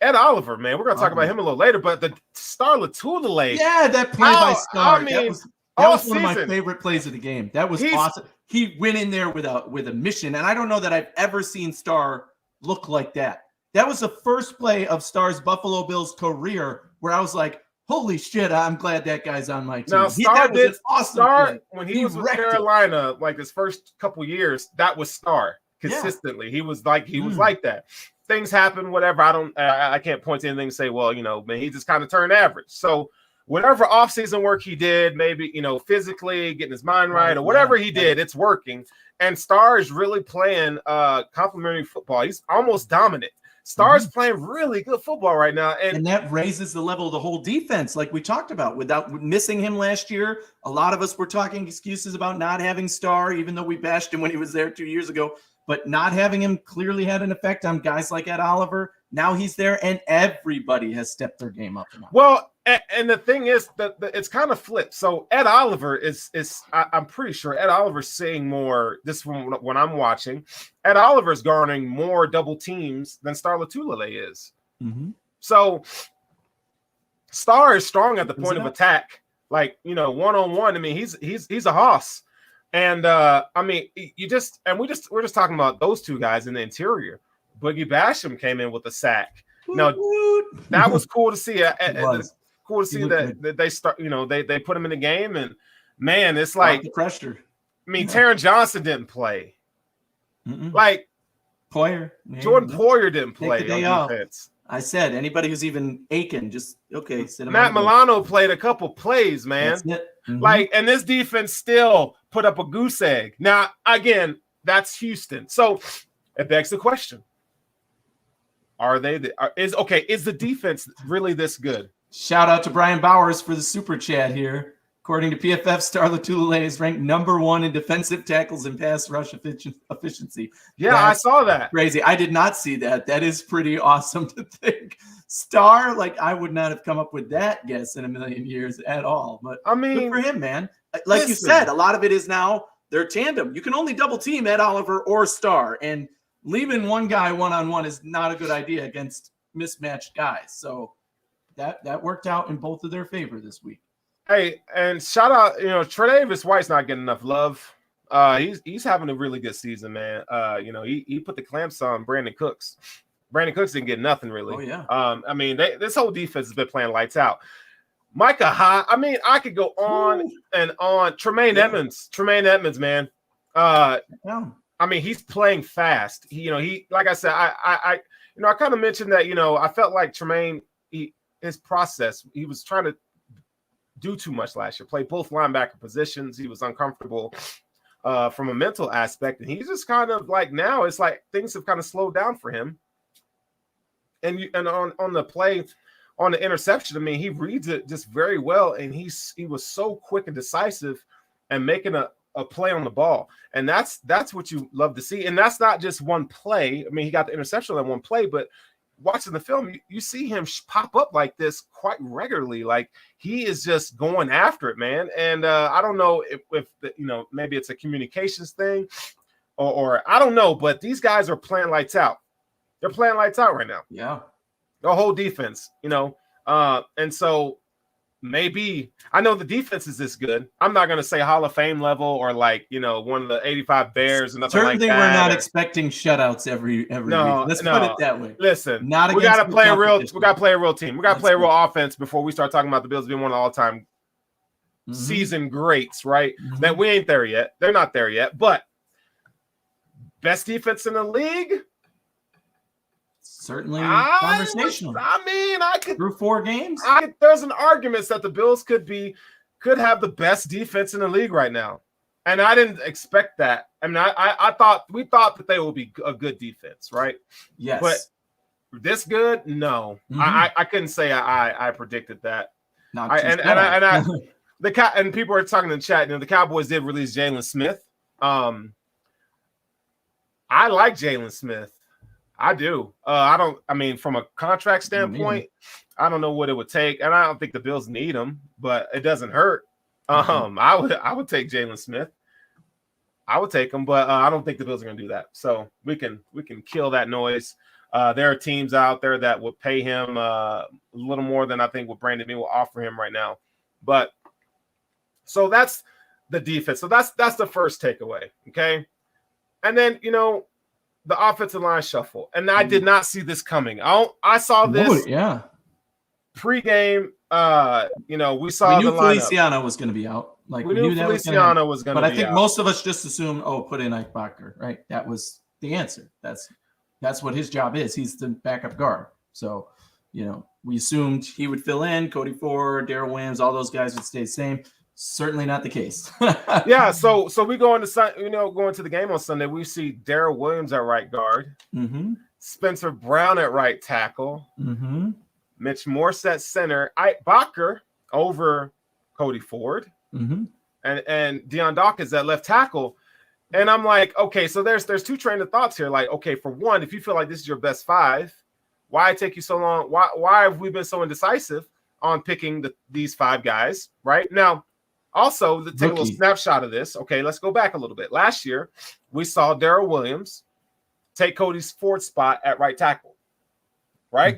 Ed Oliver, man. We're gonna talk about him a little later, but the Star Latulele. Yeah, that play by Star. I mean, that was one of my favorite plays of the game. That was awesome. He went in there with a mission, and I don't know that I've ever seen Star look like that. That was the first play of Star's Buffalo Bills career where I was like, holy shit, I'm glad that guy's on my team. Now, Star when he was with Carolina, like his first couple years, that was Star consistently. Yeah. He was like that. Things happen, whatever. I can't point to anything and say, well, you know, man, he just kind of turned average. So whatever offseason work he did, maybe, you know, physically getting his mind right or whatever he did, it's working. And Star is really playing complimentary football. He's almost dominant. Star's playing really good football right now. And that raises the level of the whole defense, like we talked about. Without missing him last year, a lot of us were talking excuses about not having Star, even though we bashed him when he was there 2 years ago. But not having him clearly had an effect on guys like Ed Oliver. Now he's there, and everybody has stepped their game up. Well, and the thing is that it's kind of flipped. So Ed Oliver I'm pretty sure Ed Oliver's seeing more, this from when I'm watching, Ed Oliver's garnering more double teams than Star Latulele is. So Star is strong at the point of attack, like, you know, one-on-one. I mean, he's a hoss. And I mean, we're just talking about those two guys in the interior. Boogie Basham came in with a sack. Now, that was cool to see. Cool to see that they start, you know, they put him in the game, and man, it's like the pressure. I mean, Taron Johnson didn't play. Like Poyer, Jordan Poyer didn't play on defense. I said anybody who's even aching, just sit him. Matt Milano played a couple plays, man. Like, and this defense still put up a goose egg. Now, again, that's Houston. So it begs the question. Is the defense really this good? Shout out to Brian Bowers for the super chat here. According to PFF, Star Lotulelei is ranked number 1 in defensive tackles and pass rush efficiency. Yeah, I saw that. Crazy. I did not see that. That is pretty awesome to think. Star, like, I would not have come up with that guess in a million years at all. But I mean, good for him, man. Like you said, a lot of it is now their tandem. You can only double team Ed Oliver or Star, and leaving one guy one-on-one is not a good idea against mismatched guys. So that worked out in both of their favor this week. Hey, and shout out, Tre'Davious White's not getting enough love. He's having a really good season, man. He put the clamps on Brandon Cooks. Brandon Cooks didn't get nothing really. Oh yeah. I mean, this whole defense has been playing lights out. Micah Hyde. I mean, I could go on and on. Tremaine Edmonds, man. I mean, he's playing fast. He like I said, I kind of mentioned that. I felt like Tremaine, his process, he was trying to do too much last year. Play both linebacker positions. He was uncomfortable from a mental aspect, and he's just kind of like, now it's like things have kind of slowed down for him. And on the play, on the interception, I mean, he reads it just very well, and he was so quick and decisive and making a play on the ball. And that's what you love to see. And that's not just one play. I mean, he got the interception on that one play, but watching the film, you see him pop up like this quite regularly. Like, he is just going after it, man. And I don't know if maybe it's a communications thing or I don't know, but these guys are playing lights out. They're playing lights out right now. Yeah. The whole defense, and so maybe I know the defense is this good. I'm not going to say Hall of Fame level or like, one of the 85 Bears and nothing Certainly like that. We're not expecting shutouts every week. Let's put it that way. Listen, we got to play a real team. We got to play a real offense before we start talking about the Bills being one of the all-time season greats, right? That we ain't there yet. They're not there yet, but best defense in the league? Certainly conversational. I could through 4 games. There's an argument that the Bills could have the best defense in the league right now, and I didn't expect that. I mean, we thought that they would be a good defense, right? Yes, but this good? No, I couldn't say I predicted that. And people are talking in the chat. The Cowboys did release Jalen Smith. I like Jalen Smith. I do. From a contract standpoint, I don't know what it would take, and I don't think the Bills need him, but it doesn't hurt. I would take Jalen Smith. I would take him, but I don't think the Bills are going to do that. So we can kill that noise. There are teams out there that would pay him a little more than I think what Brandon Beane will offer him right now. But so that's the defense. So that's the first takeaway. Okay, and then the offensive line shuffle. And I did not see this coming. I saw this pregame. We saw we knew the Feliciano was going to be out. Like we knew Feliciano was going to be out. But I think most of us just assumed, put in Ike Bacher, right? That was the answer. That's what his job is. He's the backup guard. So, we assumed he would fill in. Cody Ford, Darrell Williams, all those guys would stay the same. Certainly not the case. Yeah, so we go into going to the game on Sunday. We see Darrell Williams at right guard, Spencer Brown at right tackle, Mitch Morse at center, Ike Bacher over Cody Ford, and Deion Dawkins at left tackle. And I'm like, okay, so there's 2 trains of thoughts here. Like, okay, for one, if you feel like this is your best 5, why take you so long? Why have we been so indecisive on picking these 5 guys? Right now. Also, to take a little snapshot of this, okay, let's go back a little bit. Last year, we saw Darrell Williams take Cody Ford's spot at right tackle, right?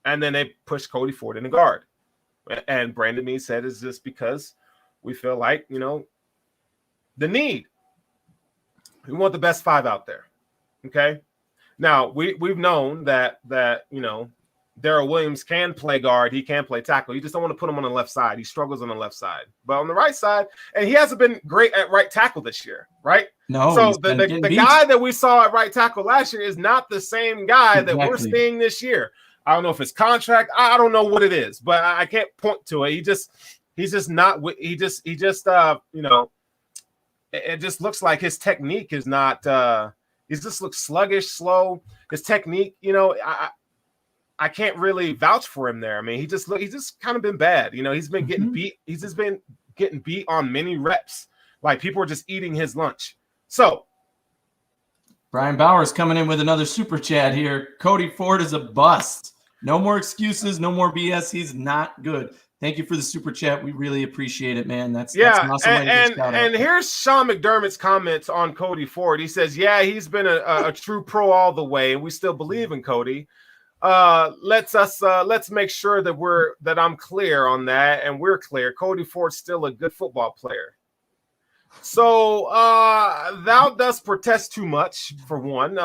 And then they pushed Cody Ford in the guard. And Brandon Beane said it's just because we feel like, the need. We want the best 5 out there, okay? Now, we've known that Darrell Williams can play guard. He can play tackle. You just don't want to put him on the left side. He struggles on the left side. But on the right side, and he hasn't been great at right tackle this year, right? No. So the guy that we saw at right tackle last year is not the same guy that we're seeing this year. I don't know if it's contract. I don't know what it is, but I can't point to it. He's just not. He just you know, it just looks like his technique is not. He just looks sluggish, slow. His technique, you know, I can't really vouch for him there. I mean, he's just kind of been bad. You know, he's been getting beat. He's just been getting beat on many reps. Like people are just eating his lunch. So Brian Bauer's coming in with another super chat here. Cody Ford is a bust. No more excuses, no more BS. He's not good. Thank you for the super chat. We really appreciate it, man. That's an awesome way to get a shout out. And here's Sean McDermott's comments on Cody Ford. He says, yeah, he's been a true pro all the way, and we still believe in Cody. Let's make sure that I'm clear on that, and we're clear. Cody Ford's still a good football player. So thou dost protest too much, for one.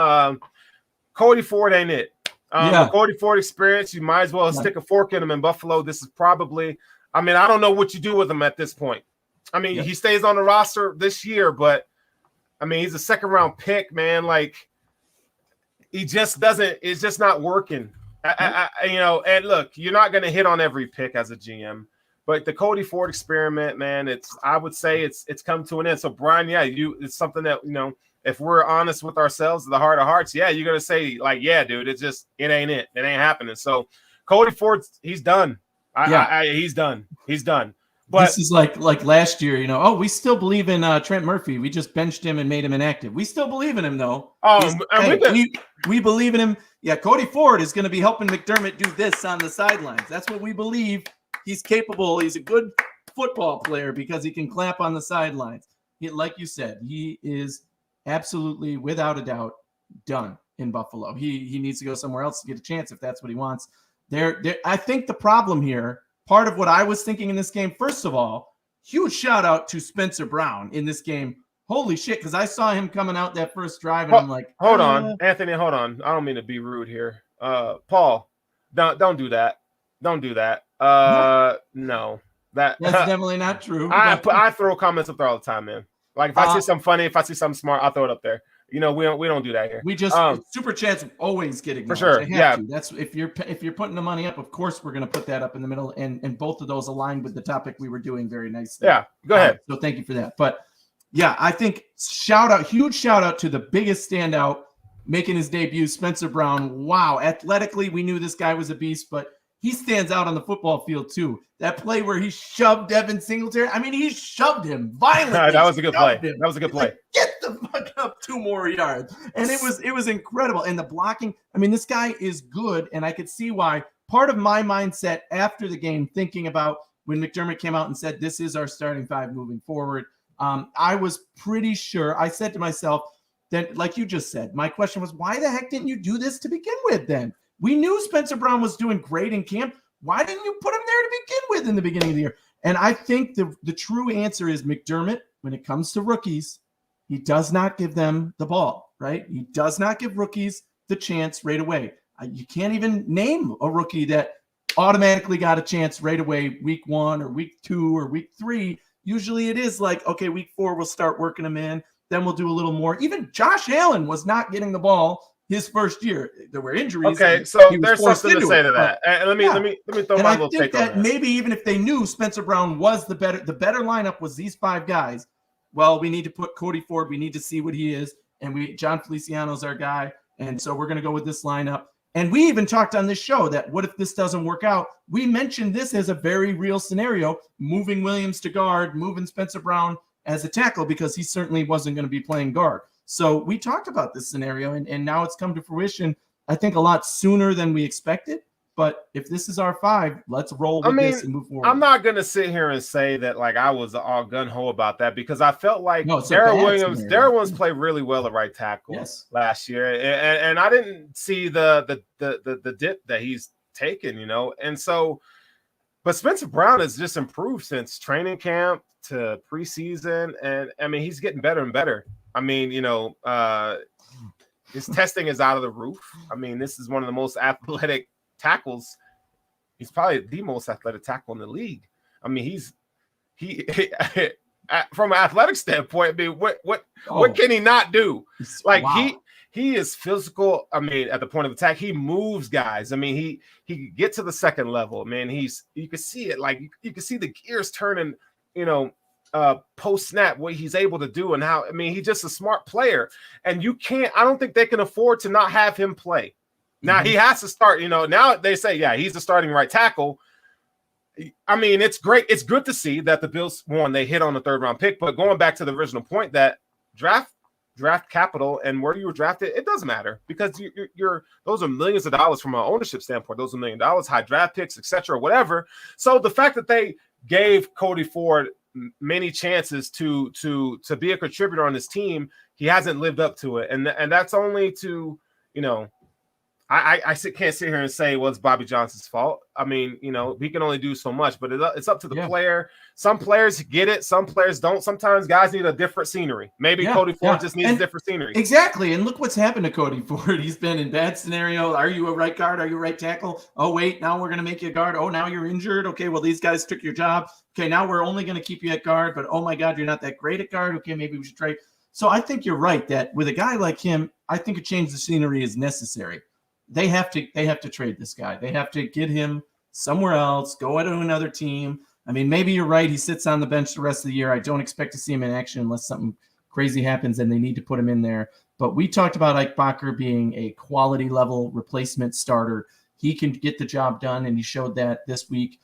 Cody Ford ain't it. The Cody Ford experience, you might as well stick a fork in him in Buffalo. This is probably, I mean, I don't know what you do with him at this point. I mean, he stays on the roster this year, but I mean, he's a second round pick, man. Like, he just doesn't, it's just not working. You know, and look, you're not going to hit on every pick as a GM, but the Cody Ford experiment, man, I would say it's come to an end. So Brian, it's something that, you know, if we're honest with ourselves, the heart of hearts, you're going to say like, yeah, dude, it ain't it. It ain't happening. So Cody Ford, he's done. He's done. He's done. But this is like last year, you know, we still believe in Trent Murphy. We just benched him and made him inactive. We still believe in him, though. We believe in him. Yeah, Cody Ford is going to be helping McDermott do this on the sidelines. That's what we believe. He's capable. He's a good football player because he can clap on the sidelines. Like you said, he is absolutely, without a doubt, done in Buffalo. He needs to go somewhere else to get a chance if that's what he wants. I think the problem here, part of what I was thinking in this game, first of all, huge shout out to Spencer Brown in this game. Holy shit, because I saw him coming out that first drive, and I'm like, hold on, Anthony, hold on. I don't mean to be rude here. Paul, don't do that. Don't do that. No. That's definitely not true. I throw comments up there all the time, man. Like if I see something funny, if I see something smart, I'll throw it up there. You know, we don't do that here. We just super chats always get acknowledged. For sure. That's if you're putting the money up, of course we're going to put that up in the middle, and both of those aligned with the topic we were doing very nicely. Yeah, go ahead. So thank you for that. But yeah, I think huge shout out to the biggest standout making his debut, Spencer Brown. Wow, athletically we knew this guy was a beast, but he stands out on the football field too. That play where he shoved Devin Singletary. I mean, he shoved him violently. That was a good play. That was a good play. Like, get the fuck up 2 more yards. And it was incredible. And the blocking, I mean, this guy is good. And I could see why. Part of my mindset after the game, thinking about when McDermott came out and said, this is our starting 5 moving forward. I was pretty sure. I said to myself, then, like you just said, my question was, why the heck didn't you do this to begin with then? We knew Spencer Brown was doing great in camp. Why didn't you put him there to begin with in the beginning of the year? And I think the true answer is McDermott, when it comes to rookies, he does not give them the ball, right? He does not give rookies the chance right away. You can't even name a rookie that automatically got a chance right away, week 1 or week 2 or week 3. Usually it is like, okay, week 4, we'll start working him in. Then we'll do a little more. Even Josh Allen was not getting the ball his first year. There were injuries. Okay, so there's something to say to that. Let me throw my little take on that. Maybe even if they knew Spencer Brown was the better lineup was these 5 guys. Well, we need to put Cody Ford. We need to see what he is, and John Feliciano's our guy, and so we're going to go with this lineup. And we even talked on this show that what if this doesn't work out? We mentioned this as a very real scenario, moving Williams to guard, moving Spencer Brown as a tackle because he certainly wasn't going to be playing guard. So we talked about this scenario, and now it's come to fruition, I think, a lot sooner than we expected. But if this is our 5, let's roll with this and move forward. I'm not going to sit here and say that like I was all gun-ho about that because I felt like Darrell Williams played really well at right tackle last year. And I didn't see the dip that he's taken, you know. And so, but Spencer Brown has just improved since training camp to preseason. And, I mean, he's getting better and better. I mean, you know, his testing is out of the roof. I mean, this is one of the most athletic tackles. He's probably the most athletic tackle in the league. I mean, from an athletic standpoint, I mean, what can he not do? Like he is physical. I mean, at the point of attack, he moves guys. I mean, he can get to the second level. Man, you can see it. Like you can see the gears turning. Post snap, what he's able to do and how. I mean, he's just a smart player, and I don't think they can afford to not have him play. Now he has to start. Now they say, yeah, he's the starting right tackle. I mean, it's great. It's good to see that the Bills they hit on the 3rd round pick, but going back to the original point that draft capital and where you were drafted, it doesn't matter because you're those are millions of dollars from an ownership standpoint. Those are $1 million, high draft picks, etc., whatever. So the fact that they gave Cody Ford many chances to be a contributor on this team, he hasn't lived up to it, and that's only to I can't sit here and say, well, it's Bobby Johnson's fault. I mean, he can only do so much, but it's up to the player. Some players get it. Some players don't. Sometimes guys need a different scenery. Maybe Cody Ford just needs different scenery. Exactly. And look what's happened to Cody Ford. He's been in bad scenario. Are you a right guard? Are you a right tackle? Oh, wait, now we're going to make you a guard. Oh, now you're injured. Okay, well, these guys took your job. Okay, now we're only going to keep you at guard, but oh my God, you're not that great at guard. Okay, maybe we should try. So I think you're right that with a guy like him, I think a change of scenery is necessary. They have to trade this guy. They have to get him somewhere else, go to another team. I mean, maybe you're right. He sits on the bench the rest of the year. I don't expect to see him in action unless something crazy happens and they need to put him in there. But we talked about Ike Bacher being a quality level replacement starter. He can get the job done, and he showed that this week.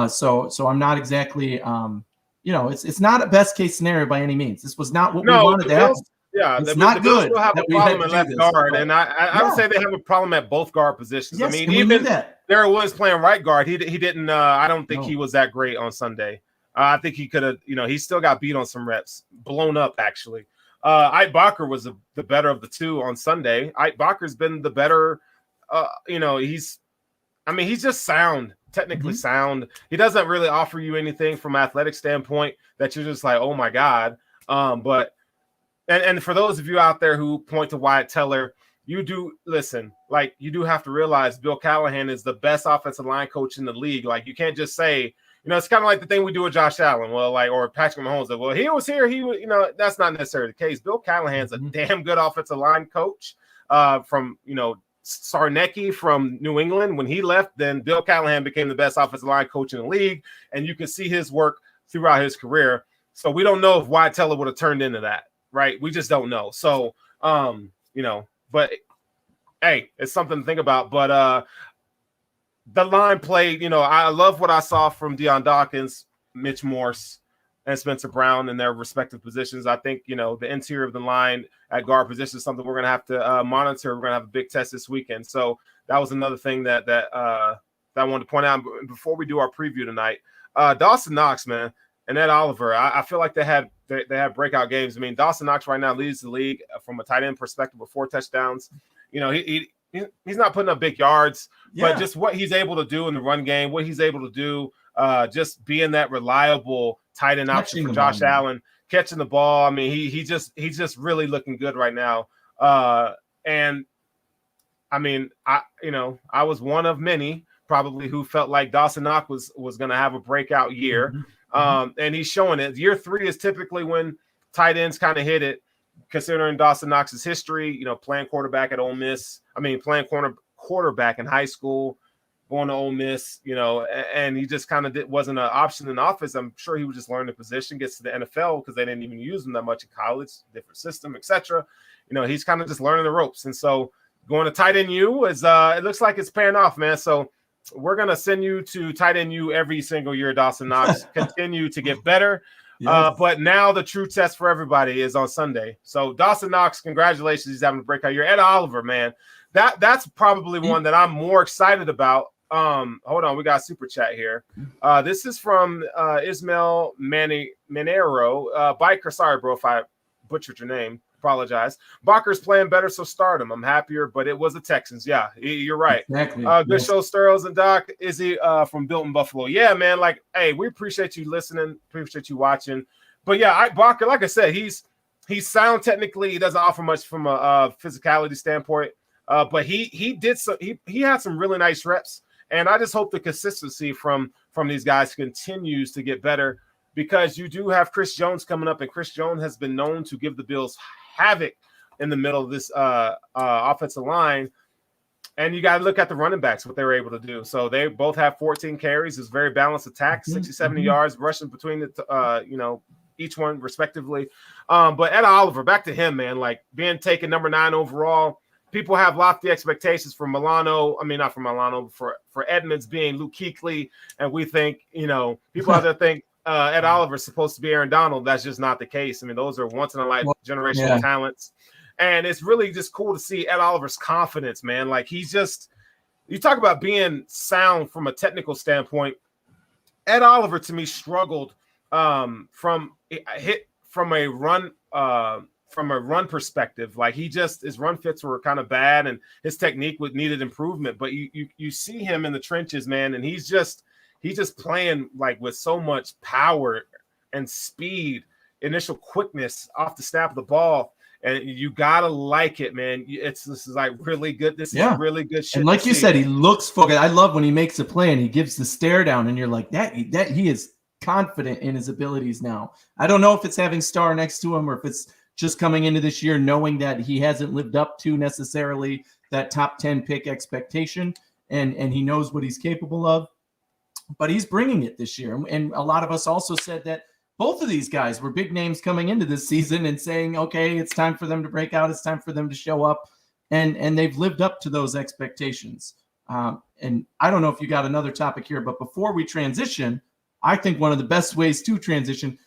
So I'm not exactly, it's not a best case scenario by any means. This was not what we wanted to happen. Yeah, it's not good. Still have a problem at left guard, and I would say they have a problem at both guard positions. Yes, I mean, even Darrell Williams playing right guard, he didn't. I don't think he was that great on Sunday. I think he could have. He still got beat on some reps, blown up actually. Ike Bacher was the better of the two on Sunday. Ike Bacher's been the better. He's just sound, technically sound. He doesn't really offer you anything from an athletic standpoint that you're just like, oh my God. But. And for those of you out there who point to Wyatt Teller, you do have to realize Bill Callahan is the best offensive line coach in the league. Like, you can't just say, it's kind of like the thing we do with Josh Allen, or Patrick Mahomes. Well, he was here. That's not necessarily the case. Bill Callahan's a damn good offensive line coach. From Sarnecki from New England, when he left, then Bill Callahan became the best offensive line coach in the league, and you can see his work throughout his career. So we don't know if Wyatt Teller would have turned into that. Right. We just don't know. So, but hey, it's something to think about. But the line played, I love what I saw from Deion Dawkins, Mitch Morse, and Spencer Brown in their respective positions. I think, the interior of the line at guard position is something we're going to have to monitor. We're going to have a big test this weekend. So that was another thing that I wanted to point out before we do our preview tonight. Dawson Knox, man, and Ed Oliver, I feel like they had breakout games. I mean, Dawson Knox right now leads the league from a tight end perspective with 4 touchdowns. He's not putting up big yards, but just what he's able to do in the run game, what he's able to do, just being that reliable tight end option for Josh Allen, catching the ball. I mean, he's just really looking good right now. And I mean, I was one of many probably who felt like Dawson Knox was going to have a breakout year. And he's showing it. Year 3 is typically when tight ends kind of hit it, considering Dawson Knox's history, playing quarterback at Ole Miss. I mean, playing quarterback in high school, going to Ole Miss, and he just kind of wasn't an option in the offense. I'm sure he was just learning the position, gets to the NFL because they didn't even use him that much in college, different system, etc. He's kind of just learning the ropes. And so going to tight end U is it looks like it's paying off, man. So we're going to send you to tight end U every single year, Dawson Knox. Continue to get better. Yes. But now the true test for everybody is on Sunday. So Dawson Knox, congratulations. He's having a breakout year. Ed Oliver, man, that's probably one that I'm more excited about. Hold on. We got a super chat here. This is from Ismail Manero. Biker, sorry, bro, if I butchered your name. Apologize. Bacher's playing better, so start him. I'm happier, but it was the Texans. Yeah, you're right. Exactly. Good show, Sterls and Doc. Izzy from Bilton Buffalo. Yeah, man. Like, hey, we appreciate you listening. Appreciate you watching. But yeah, Bacher, like I said, he's sound technically. He doesn't offer much from a physicality standpoint. But he had some really nice reps, and I just hope the consistency from these guys continues to get better. because you do have Chris Jones coming up, and Chris Jones has been known to give the Bills havoc in the middle of this offensive line. And you got to look at the running backs, what they were able to do. So they both have 14 carries. It's a very balanced attack, 60, 70 yards rushing between the, each one respectively. But Ed Oliver, back to him, man, like being taken number 9 overall. People have lofty expectations for Milano. I mean, not for Milano, for Edmonds being Luke Kuechly. And we think, people out there think Ed Oliver is supposed to be Aaron Donald. That's just not the case. I mean, those are once-in-a-life generational talents. And it's really just cool to see Ed Oliver's confidence, man. Like he's just, you talk about being sound from a technical standpoint. Ed Oliver to me struggled from a run perspective. Like his run fits were kind of bad and his technique needed improvement. But you see him in the trenches, man, and he's just playing like with so much power and speed, initial quickness off the snap of the ball. And you gotta like it, man. This is like really good. This is really good shit. And like you said, he looks focused. I love when he makes a play and he gives the stare down, and you're like, that he is confident in his abilities now. I don't know if it's having Starr next to him or if it's just coming into this year knowing that he hasn't lived up to necessarily that top 10 pick expectation, and he knows what he's capable of. But he's bringing it this year. And a lot of us also said that both of these guys were big names coming into this season and saying, okay, it's time for them to break out. It's time for them to show up. And they've lived up to those expectations. And I don't know if you got another topic here, but before we transition, I think one of the best ways to transition,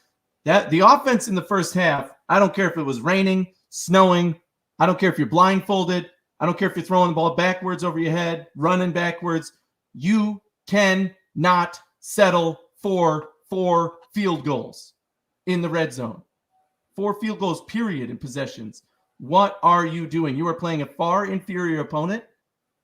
that the offense in the first half, I don't care if it was raining, snowing, I don't care if you're blindfolded, I don't care if you're throwing the ball backwards over your head, running backwards, you cannot settle for 4 field goals in the red zone. 4 field goals, period, in possessions. What are you doing? You are playing a far inferior opponent.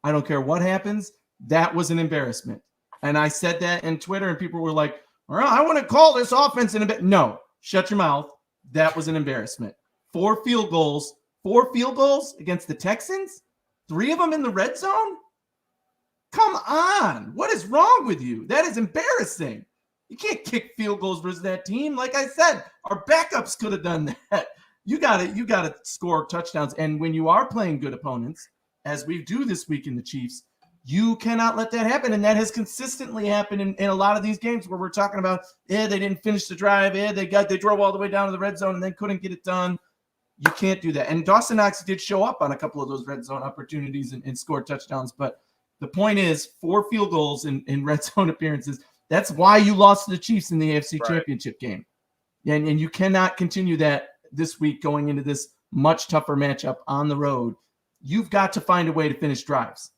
I don't care what happens. That was an embarrassment. And I said that in Twitter, and people were like, well, I want to call this offense in a bit. No, shut your mouth. That was an embarrassment. 4 field goals against the Texans? 3 of them in the red zone? Come on. What is wrong with you? That is embarrassing. You can't kick field goals versus that team. Like I said, our backups could have done that. You got to score touchdowns. And when you are playing good opponents, as we do this week in the Chiefs, you cannot let that happen. And that has consistently happened in a lot of these games where we're talking about, they didn't finish the drive. They drove all the way down to the red zone and then couldn't get it done. You can't do that. And Dawson Knox did show up on a couple of those red zone opportunities and scored touchdowns. But the point is 4 field goals in red zone appearances. That's why you lost to the Chiefs in the AFC Championship game. And you cannot continue that this week going into this much tougher matchup on the road. You've got to find a way to finish drives.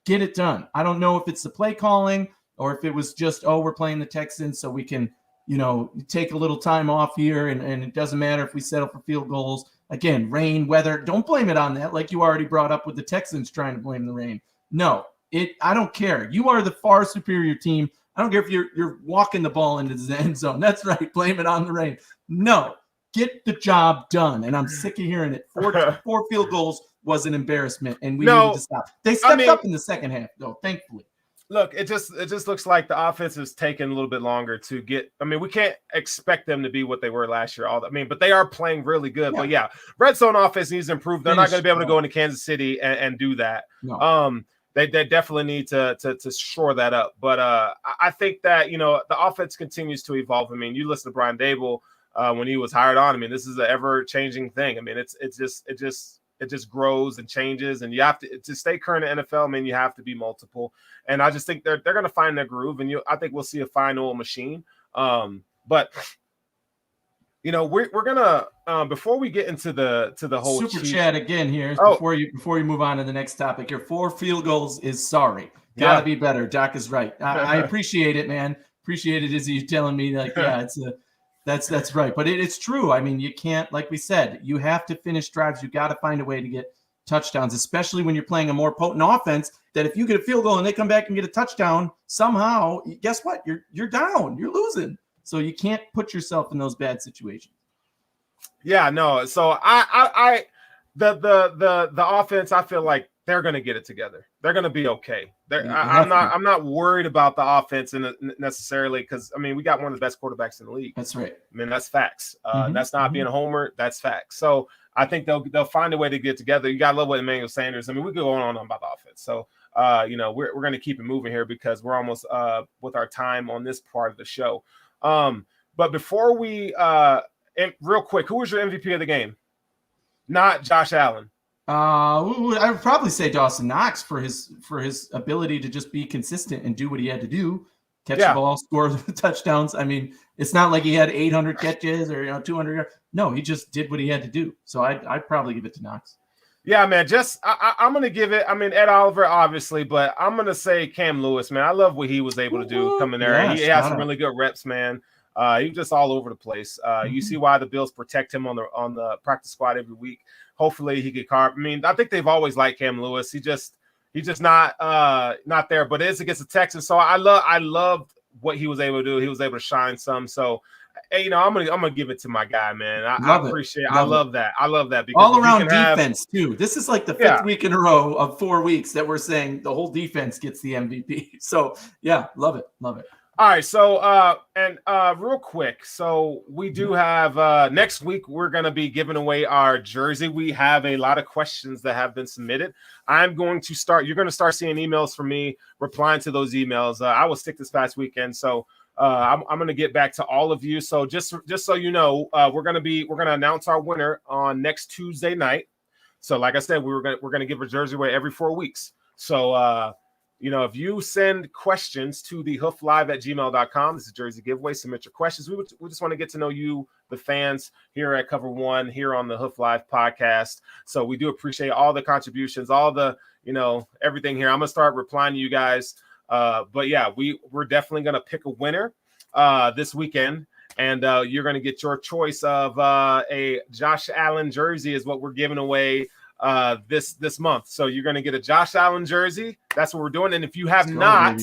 Get it done. I don't know if it's the play calling or if it was just, we're playing the Texans so we can, take a little time off here and it doesn't matter if we settle for field goals. Again, rain, weather, don't blame it on that like you already brought up with the Texans trying to blame the rain. No, I don't care. You are the far superior team. I don't care if you're walking the ball into the end zone. That's right. Blame it on the rain. No, get the job done. And I'm sick of hearing it. 4 field goals was an embarrassment, and we needed to stop. They stepped up in the second half, though, thankfully. Look, it just looks like the offense is taking a little bit longer to get. I mean, we can't expect them to be what they were last year. But they are playing really good. Yeah. But red zone offense needs to improve. They're not going to be able to go into Kansas City and do that. No. They definitely need to shore that up. But I think that, the offense continues to evolve. I mean, you listen to Brian Dable when he was hired on. I mean, this is an ever-changing thing. I mean, it just grows and changes, and you have to stay current in NFL. I mean, you have to be multiple. And I just think they're going to find their groove, and I think we'll see a fine old machine. But we're gonna before we get into the whole super chat again here before you move on to the next topic. Your 4 field goals is sorry. Gotta be better. Doc is right. I appreciate it, man. Appreciate it. Is you telling me like, that's right. But it's true. I mean, you can't, like we said, you have to finish drives. You got to find a way to get touchdowns, especially when you're playing a more potent offense. That if you get a field goal and they come back and get a touchdown, somehow, guess what? You're down. You're losing. So you can't put yourself in those bad situations. Yeah, no. So the offense, I feel like they're going to get it together. They're going to be okay. I'm not worried about the offense necessarily because, I mean, we got one of the best quarterbacks in the league. That's right. I mean, that's facts. That's not being a homer. That's facts. So I think they'll find a way to get together. You got to love what Emmanuel Sanders. I mean, we could go on about the offense. So, we're going to keep it moving here because we're almost with our time on this part of the show. But before we real quick, who was your MVP of the game? Not Josh Allen. I would probably say Dawson Knox for his ability to just be consistent and do what he had to do, catch the ball, score touchdowns. I mean, it's not like he had 800 catches or 200. No, he just did what he had to do. So I'd probably give it to Knox. Yeah, man. I'm gonna give it. I mean, Ed Oliver, obviously, but I'm gonna say Cam Lewis, man. I love what he was able to do coming there. Yeah, he had some really good reps, man. He was just all over the place. You see why the Bills protect him on the practice squad every week. Hopefully he could carve. I mean, I think they've always liked Cam Lewis. He's just not there, but it is against the Texans. So I loved what he was able to do. He was able to shine some. So, hey, I'm gonna give it to my guy, man. I appreciate it. I love that. I love that because all around defense too. This is like the fifth week in a row of 4 weeks that we're saying the whole defense gets the MVP. So yeah, love it. All right, so real quick, so we do have next week we're going to be giving away our jersey. We have a lot of questions that have been submitted. You're going to start seeing emails from me replying to those emails. I was sick this past weekend, so I'm going to get back to all of you. So just so you know, we're going to announce our winner on next Tuesday night. So like I said, we're going to give a jersey away every 4 weeks. So if you send questions to the hooflive@gmail.com, this is a jersey giveaway. Submit your questions. We just want to get to know you, the fans here at Cover One, here on the Hoof Live podcast. So we do appreciate all the contributions, all the, everything here. I'm going to start replying to you guys. But yeah, we're definitely going to pick a winner this weekend. And you're going to get your choice of a Josh Allen jersey is what we're giving away this month. So you're going to get a Josh Allen jersey. That's what we're doing. And if you have not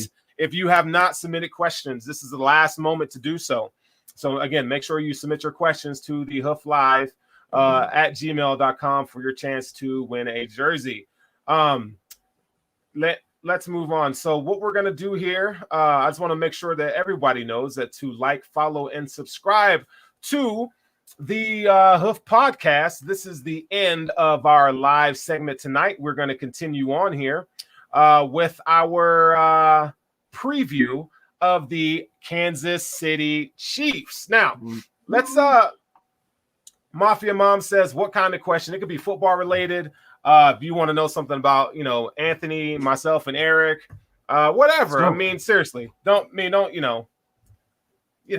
submitted questions, this is the last moment to do so. So again, make sure you submit your questions to the hooflive at gmail.com for your chance to win a jersey. Let's move on. So what we're going to do here, I just want to make sure that everybody knows that to like, follow, and subscribe to the Hoof podcast. This is the end of our live segment tonight. We're going to continue on here with our preview of the Kansas City Chiefs. Now, let's Mafia Mom says, what kind of question? It could be football related. If you want to know something about, Anthony, myself, and Eric, whatever. I mean, seriously, we're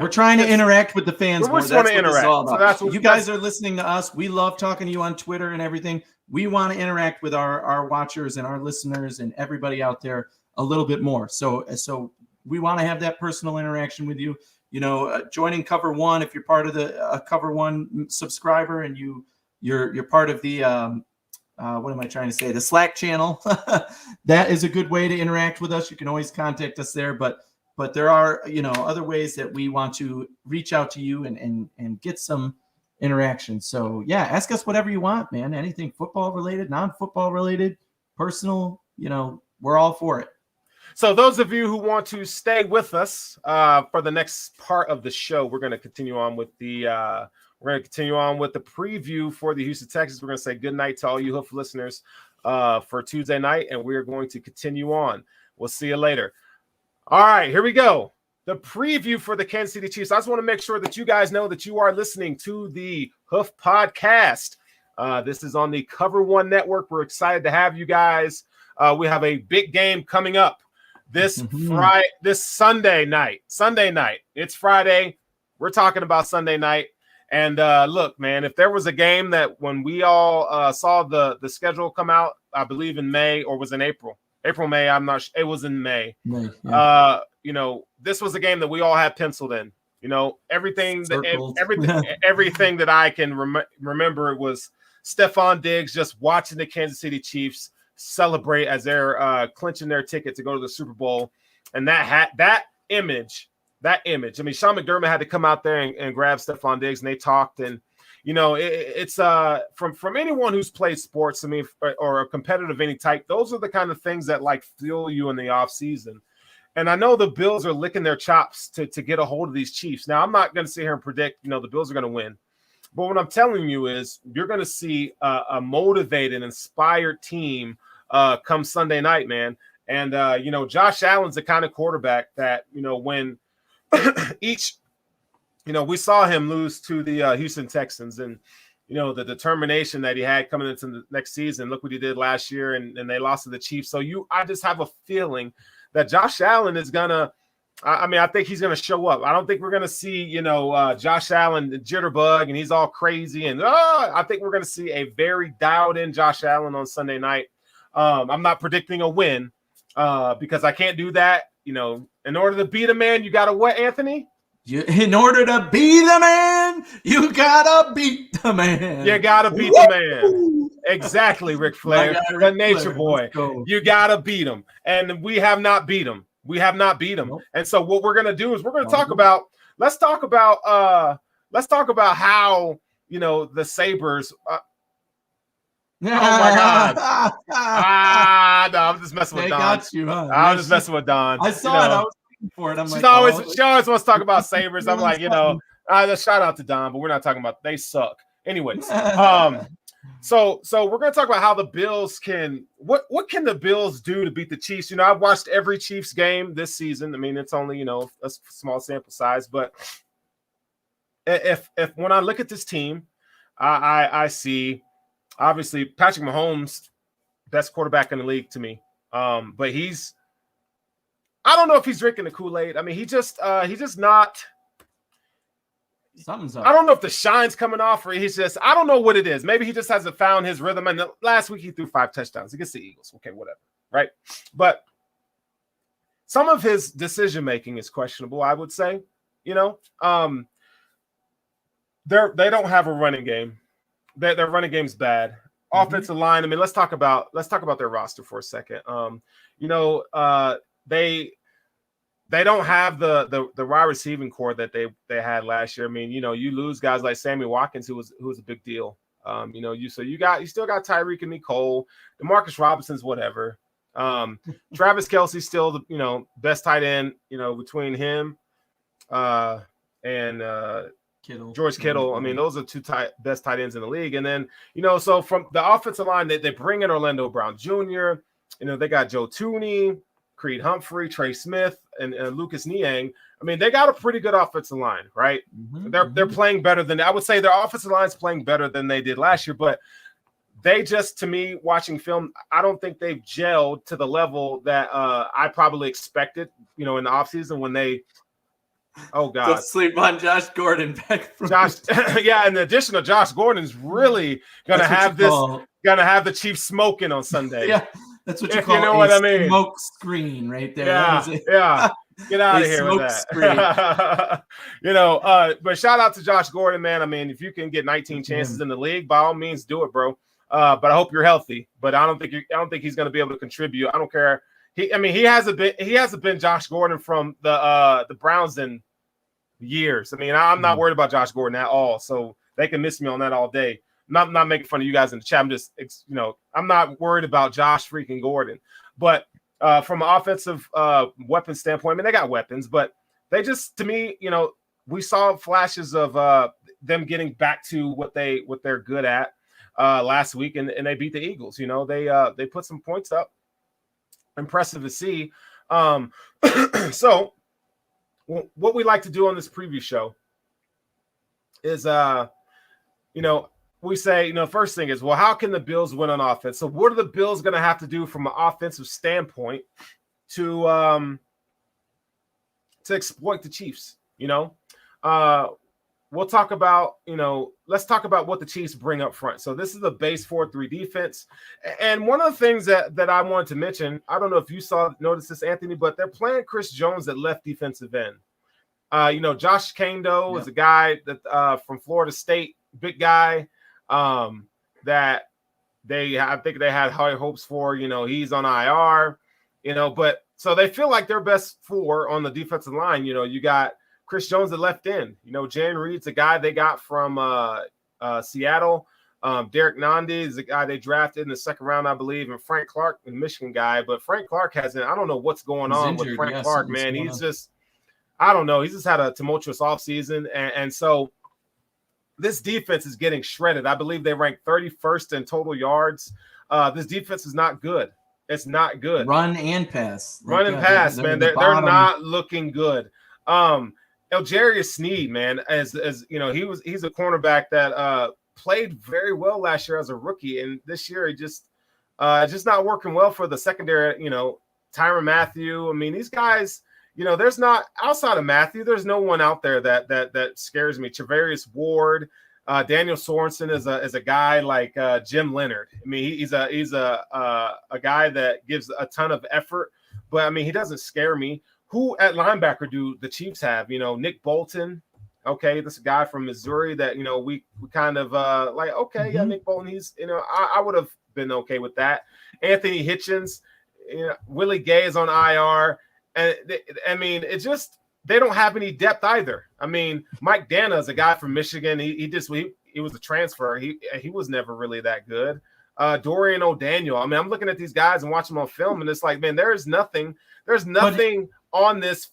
trying to interact with the fans. We just want to interact. So that's what you guys are listening to us. We love talking to you on Twitter and everything. We want to interact with our watchers and our listeners and everybody out there a little bit more. So we want to have that personal interaction with you. Joining Cover One, if you're part of the Cover One subscriber and you're part of the what am I trying to say? The Slack channel. That is a good way to interact with us. You can always contact us there, but there are, other ways that we want to reach out to you and get some interaction. So yeah, ask us whatever you want, man. Anything football related, non-football related, personal, we're all for it. So those of you who want to stay with us for the next part of the show, we're going to continue on with the preview for the Houston Texans. We're going to say good night to all you Hoof listeners for Tuesday night, and we're going to continue on. We'll see you later. All right, here we go. The preview for the Kansas City Chiefs. I just want to make sure that you guys know that you are listening to the Hoof podcast. This is on the Cover One Network. We're excited to have you guys. We have a big game coming up this Sunday night. It's Friday. We're talking about Sunday night. And look, man, if there was a game that when we all saw the schedule come out, I believe in May or was in April, May, I'm not sure. It was in May. This was a game that we all had penciled in. Everything that I can remember, it was Stephon Diggs just watching the Kansas City Chiefs celebrate as they're clinching their ticket to go to the Super Bowl. And that image. I mean, Sean McDermott had to come out there and grab Stephon Diggs, and they talked. And, it's from anyone who's played sports, I mean, or a competitive of any type, those are the kind of things that like fuel you in the off season. And I know the Bills are licking their chops to get a hold of these Chiefs. Now, I'm not going to sit here and predict, the Bills are going to win. But what I'm telling you is you're going to see a motivated, inspired team come Sunday night, man. And, Josh Allen's the kind of quarterback that, when we saw him lose to the Houston Texans, and, the determination that he had coming into the next season. Look what he did last year, and they lost to the Chiefs. So I just have a feeling that Josh Allen is going to, I think he's going to show up. I don't think we're going to see, Josh Allen jitterbug and he's all crazy. And I think we're going to see a very dialed in Josh Allen on Sunday night. I'm not predicting a win because I can't do that. In order to beat a man, you got to what, Anthony? In order to be the man, you got to beat the man. You got to beat the man. Exactly, Ric Flair, the Nature Boy. You got to beat him. And we have not beat him. Nope. And so what we're going to do is we're going to talk about, let's talk about how, the Sabres. Oh my God. No, I'm just messing with Don. Got you, huh? I was just messing with Don. I saw it. I was looking for it. She always wants to talk about Sabres. I'm like, shout out to Don, but we're not talking about, they suck. Anyways, So we're going to talk about how the Bills can – what can the Bills do to beat the Chiefs? I've watched every Chiefs game this season. I mean, it's only, a small sample size. But if when I look at this team, I see, obviously, Patrick Mahomes, best quarterback in the league to me. But I don't know if he's drinking the Kool-Aid. I mean, he's just not – something's up. I don't know if the shine's coming off or he's just, I don't know what it is. Maybe he just hasn't found his rhythm. And last week he threw 5 touchdowns against the Eagles. Okay, whatever. Right. But some of his decision-making is questionable, I would say. They don't have a running game. Their running game's bad. Offensive line. I mean, let's talk about their roster for a second. They don't have the wide receiving core that they had last year. I mean, you lose guys like Sammy Watkins, who was a big deal. You still got Tyreek and Nicole, DeMarcus Robinson's whatever. Travis Kelce's still the best tight end. Between him and Kittle. George Kittle. I mean, those are two best tight ends in the league. And then so from the offensive line, they bring in Orlando Brown Jr. They got Joe Tooney, Creed Humphrey, Trey Smith, and Lucas Niang. I mean, they got a pretty good offensive line, right? They're playing better than, I would say their offensive line is playing better than they did last year, but they just, to me, watching film, I don't think they've gelled to the level that I probably expected, in the offseason when they, oh God. Don't sleep on Josh Gordon back from yeah, in addition to Josh Gordon's really gonna have the Chiefs smoking on Sunday. Yeah. That's what you call smoke screen right there. Yeah. Get out of here with that. But shout out to Josh Gordon, man. I mean, if you can get 19 chances in the league, by all means, do it, bro. But I hope you're healthy. But I don't think he's going to be able to contribute. I don't care. He hasn't been Josh Gordon from the Browns in years. I mean, I'm not worried about Josh Gordon at all. So they can miss me on that all day. Not making fun of you guys in the chat. I'm just, I'm not worried about Josh freaking Gordon. But from an offensive weapon standpoint, I mean, they got weapons, but they just, to me, we saw flashes of them getting back to what they're good at last week, and they beat the Eagles. They put some points up. Impressive to see. So what we like to do on this preview show is, we say, first thing is, well, how can the Bills win on offense? So what are the Bills going to have to do from an offensive standpoint to exploit the Chiefs? We'll talk about, let's talk about what the Chiefs bring up front. So this is the base 4-3 defense. And one of the things that I wanted to mention, I don't know if you noticed this, Anthony, but they're playing Chris Jones at left defensive end. Josh Kando is a guy that from Florida State, big guy. That I think they had high hopes for, he's on IR, but so they feel like their best 4 on the defensive line. You got Chris Jones at left end, Jan Reed's a guy they got from Seattle. Derek Nandi is the guy they drafted in the second round, I believe, and Frank Clark, the Michigan guy. But Frank Clark hasn't. I don't know what's going on with Frank Clark, man. He's just, I don't know. He's just had a tumultuous offseason, and so this defense is getting shredded. I believe they ranked 31st in total yards. This defense is not good. It's not good. Run and pass. Run and pass, man. They're not looking good. Algerius Sneed, man, as you know, he's a cornerback that played very well last year as a rookie, and this year he just not working well for the secondary. You know, Tyrann Mathieu. I mean, these guys. You know, there's not outside of Matthew. There's no one out there that scares me. Travarius Ward, Daniel Sorensen is a guy like Jim Leonard. I mean, he's a guy that gives a ton of effort, but I mean, he doesn't scare me. Who at linebacker do the Chiefs have? You know, Nick Bolton. Okay, this guy from Missouri that you know we kind of like. Okay, yeah, Nick Bolton. He's I would have been okay with that. Anthony Hitchens. You know, Willie Gay is on IR. And I mean, it's just they don't have any depth either. I mean, Mike Dana is a guy from Michigan. He was a transfer. He was never really that good. Dorian O'Daniel. I mean, I'm looking at these guys and watching them on film, and it's like, man, there's nothing on this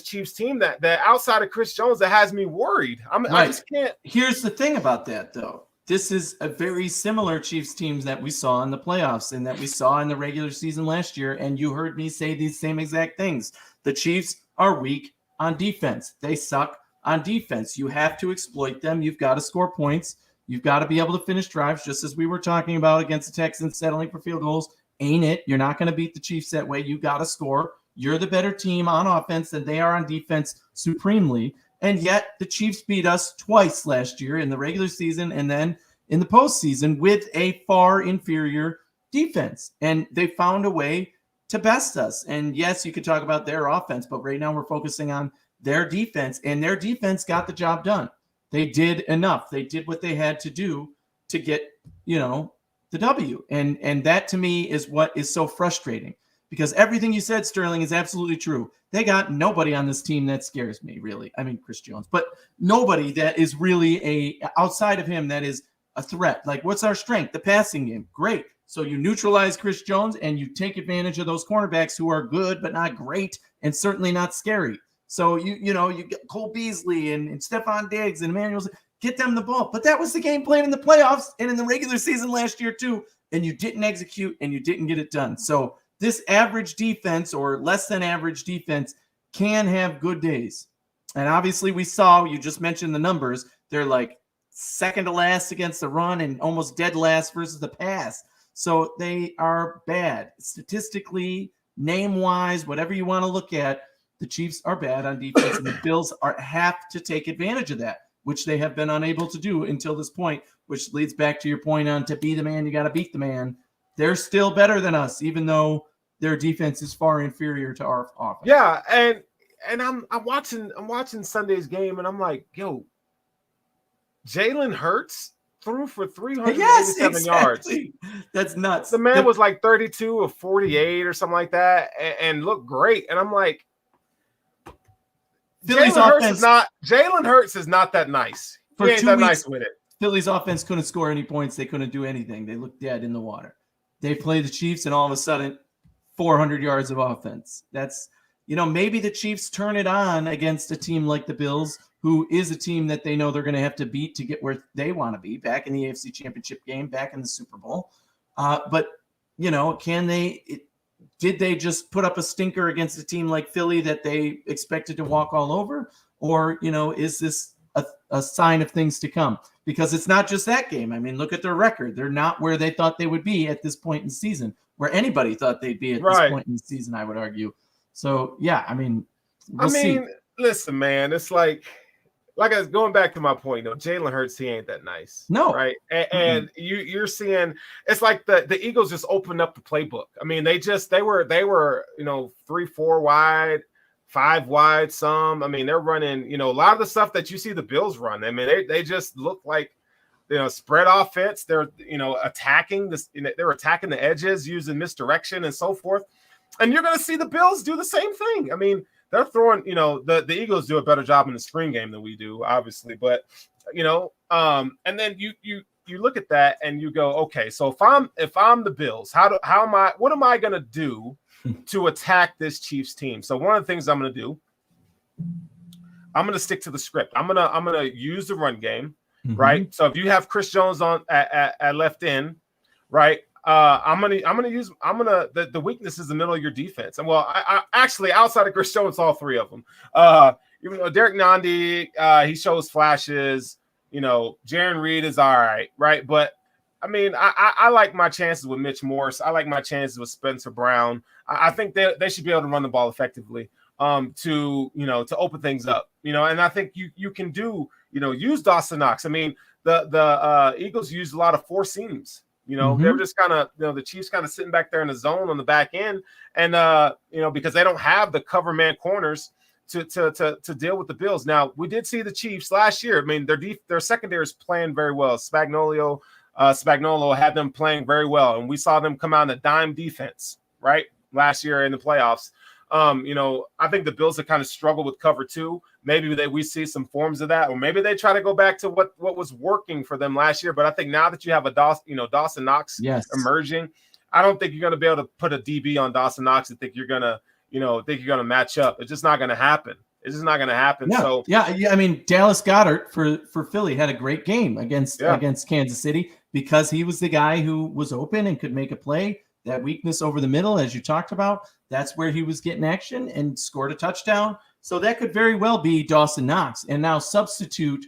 Chiefs team that outside of Chris Jones that has me worried. I just can't. Here's the thing about that, though. This is a very similar Chiefs teams that we saw in the playoffs and that we saw in the regular season last year. And you heard me say these same exact things. The Chiefs are weak on defense. They suck on defense. You have to exploit them. You've got to score points. You've got to be able to finish drives, just as we were talking about against the Texans settling for field goals. Ain't it? You're not going to beat the Chiefs that way. You got to score. You're the better team on offense than they are on defense supremely. And yet the Chiefs beat us twice last year in the regular season and then in the postseason with a far inferior defense. And they found a way to best us. And yes, you could talk about their offense, but right now we're focusing on their defense, and their defense got the job done. They did enough. They did what they had to do to get, the W. And that to me is what is so frustrating. Because everything you said, Sterling, is absolutely true. They got nobody on this team that scares me, really. I mean, Chris Jones, but nobody that is really outside of him that is a threat. Like, what's our strength? The passing game. Great. So you neutralize Chris Jones and you take advantage of those cornerbacks who are good but not great and certainly not scary. So you get Cole Beasley and Stephon Diggs and Emmanuel. Get them the ball. But that was the game plan in the playoffs and in the regular season last year too. And you didn't execute and you didn't get it done. So this average defense or less than average defense can have good days. And obviously we saw, you just mentioned the numbers, they're like second to last against the run and almost dead last versus the pass. So they are bad. Statistically, name-wise, whatever you want to look at, the Chiefs are bad on defense, and the Bills have to take advantage of that, which they have been unable to do until this point, which leads back to your point on to be the man, you got to beat the man. They're still better than us, even though their defense is far inferior to our offense. Yeah, and I'm watching Sunday's game, and I'm like, yo, Jalen Hurts threw for 387 yards. That's nuts. The man was like 32 or 48 or something like that, and looked great. And I'm like, Jalen Hurts is not that nice. He ain't that nice with it. Philly's offense couldn't score any points. They couldn't do anything. They looked dead in the water. They play the Chiefs, and all of a sudden, 400 yards of offense. That's, maybe the Chiefs turn it on against a team like the Bills, who is a team that they know they're going to have to beat to get where they want to be, back in the AFC Championship game, back in the Super Bowl. But, did they just put up a stinker against a team like Philly that they expected to walk all over? Or, is this a sign of things to come? Because it's not just that game. I mean, look at their record. They're not where they thought they would be at this point in the season, where anybody thought they'd be at this point in the season, I would argue. So, yeah, I mean, we'll see. Listen, man, it's like I was going back to my point, Jalen Hurts, he ain't that nice. No. Right. And you're seeing it's like the Eagles just opened up the playbook. I mean, they were 3-4 wide, 5 wide, some. I mean, they're running, a lot of the stuff that you see the Bills run. I mean, they just look like spread offense. They're attacking this, they're attacking the edges using misdirection and so forth. And you're gonna see the Bills do the same thing. I mean, they're throwing, the Eagles do a better job in the spring game than we do, obviously. But And then you look at that and you go, okay, so if I'm the Bills, what am I going to do to attack this Chiefs team? So one of the things I'm going to do, I'm going to stick to the script. I'm going to use the run game, right? So if you have Chris Jones on at left end, right? The weakness is the middle of your defense. And well, I actually, outside of Chris Jones, all three of them. Even though Derek Nandi, he shows flashes. Jaron Reed is all right? But I mean, I like my chances with Mitch Morse. I like my chances with Spencer Brown. I think they should be able to run the ball effectively. To open things up. And I think you can use Dawson Knox. I mean, the Eagles used a lot of four seams. They're just kind of, the Chiefs kind of sitting back there in the zone on the back end, and because they don't have the cover man corners to deal with the Bills. Now, we did see the Chiefs last year. I mean, their secondary is playing very well. Spagnuolo had them playing very well, and we saw them come out in a dime defense, right, last year in the playoffs. I think the Bills have kind of struggled with cover two. Maybe we see some forms of that, or maybe they try to go back to what was working for them last year. But I think now that you have Dawson Knox emerging, I don't think you're going to be able to put a DB on Dawson Knox and think you're going to match up. It's just not going to happen. It's just not going to happen. Yeah. So yeah. I mean, Dallas Goedert for Philly had a great game against Kansas City because he was the guy who was open and could make a play. That weakness over the middle, as you talked about, that's where he was getting action and scored a touchdown. So that could very well be Dawson Knox. And now substitute,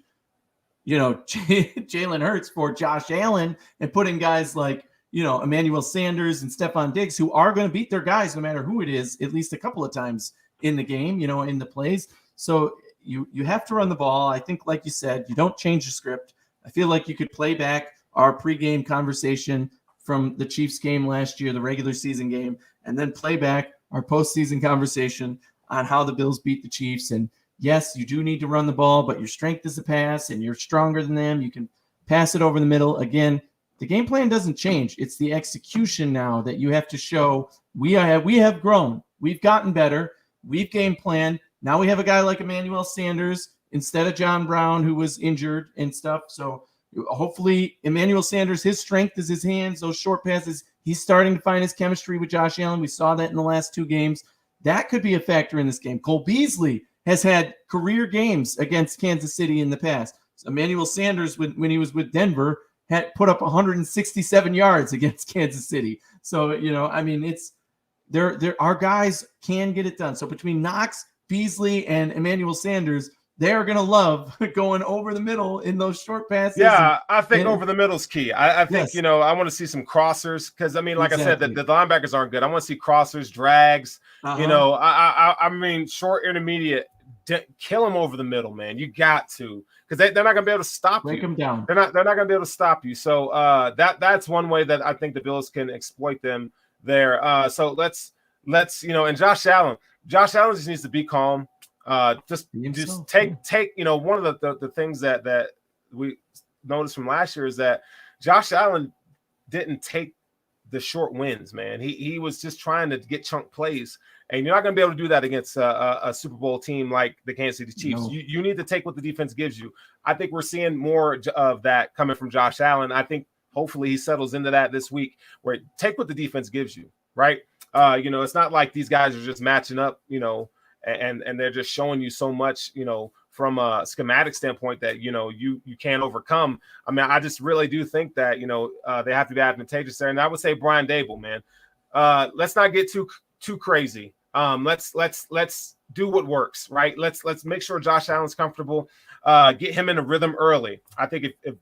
Jalen Hurts for Josh Allen and put in guys like, Emmanuel Sanders and Stephon Diggs, who are going to beat their guys no matter who it is, at least a couple of times in the game, in the plays. So you have to run the ball. I think, like you said, you don't change the script. I feel like you could play back our pregame conversation from the Chiefs game last year, the regular season game, and then play back our postseason conversation on how the Bills beat the Chiefs. And yes, you do need to run the ball, but your strength is the pass, and you're stronger than them. You can pass it over the middle. Again, the game plan doesn't change. It's the execution now that you have to show we have grown. We've gotten better. We've game planned. Now we have a guy like Emmanuel Sanders instead of John Brown, who was injured and stuff. So hopefully Emmanuel Sanders, his strength is his hands, those short passes. He's starting to find his chemistry with Josh Allen. We saw that in the last two games. That could be a factor in this game. Cole Beasley has had career games against Kansas City in the past. So Emmanuel Sanders, when he was with Denver, had put up 167 yards against Kansas City. So, it's our guys can get it done. So between Knox, Beasley, and Emmanuel Sanders, they're going to love going over the middle in those short passes. Yeah, I think over the middle is key. I think, I want to see some crossers because, I mean, like I said, the linebackers aren't good. I want to see crossers, drags, I mean, short, intermediate, kill them over the middle, man. You got to, because they're not going to be able to stop you. Break them down. They're not going to be able to stop you. So that's one way that I think the Bills can exploit them there. So let's and Josh Allen just needs to be calm. Just take one of the things that we noticed from last year is that Josh Allen didn't take the short wins, man. He was just trying to get chunk plays, and you're not going to be able to do that against a Super Bowl team like the Kansas City Chiefs. No. You need to take what the defense gives you. I think we're seeing more of that coming from Josh Allen. I think hopefully he settles into that this week, where take what the defense gives you, right? It's not like these guys are just matching up, and they're just showing you so much, from a schematic standpoint that, you can't overcome. I mean, I just really do think that, they have to be advantageous there. And I would say Brian Dable, man, let's not get too crazy. Let's do what works, right? Let's make sure Josh Allen's comfortable, get him in a rhythm early. I think if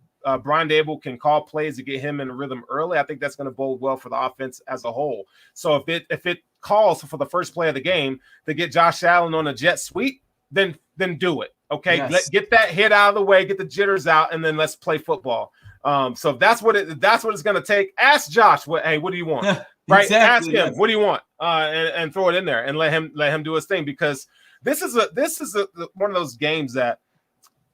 Brian Dable can call plays to get him in a rhythm early, I think that's going to bode well for the offense as a whole. So if it calls for the first play of the game to get Josh Allen on a jet sweep, then do it. Okay, yes. Get that hit out of the way, get the jitters out, and then let's play football. So if that's what it's going to take. Ask Josh, what do you want? Right? Exactly, ask him, what do you want? And throw it in there and let him do his thing, because this is one of those games that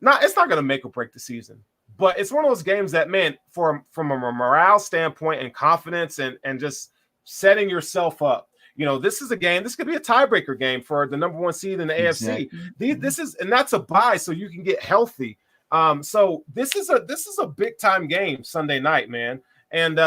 it's not going to make or break the season. But it's one of those games that, man, from a morale standpoint and confidence and just setting yourself up, this is a game. This could be a tiebreaker game for the number one seed in the AFC. And that's a bye, so you can get healthy. So this is a big time game Sunday night, man. And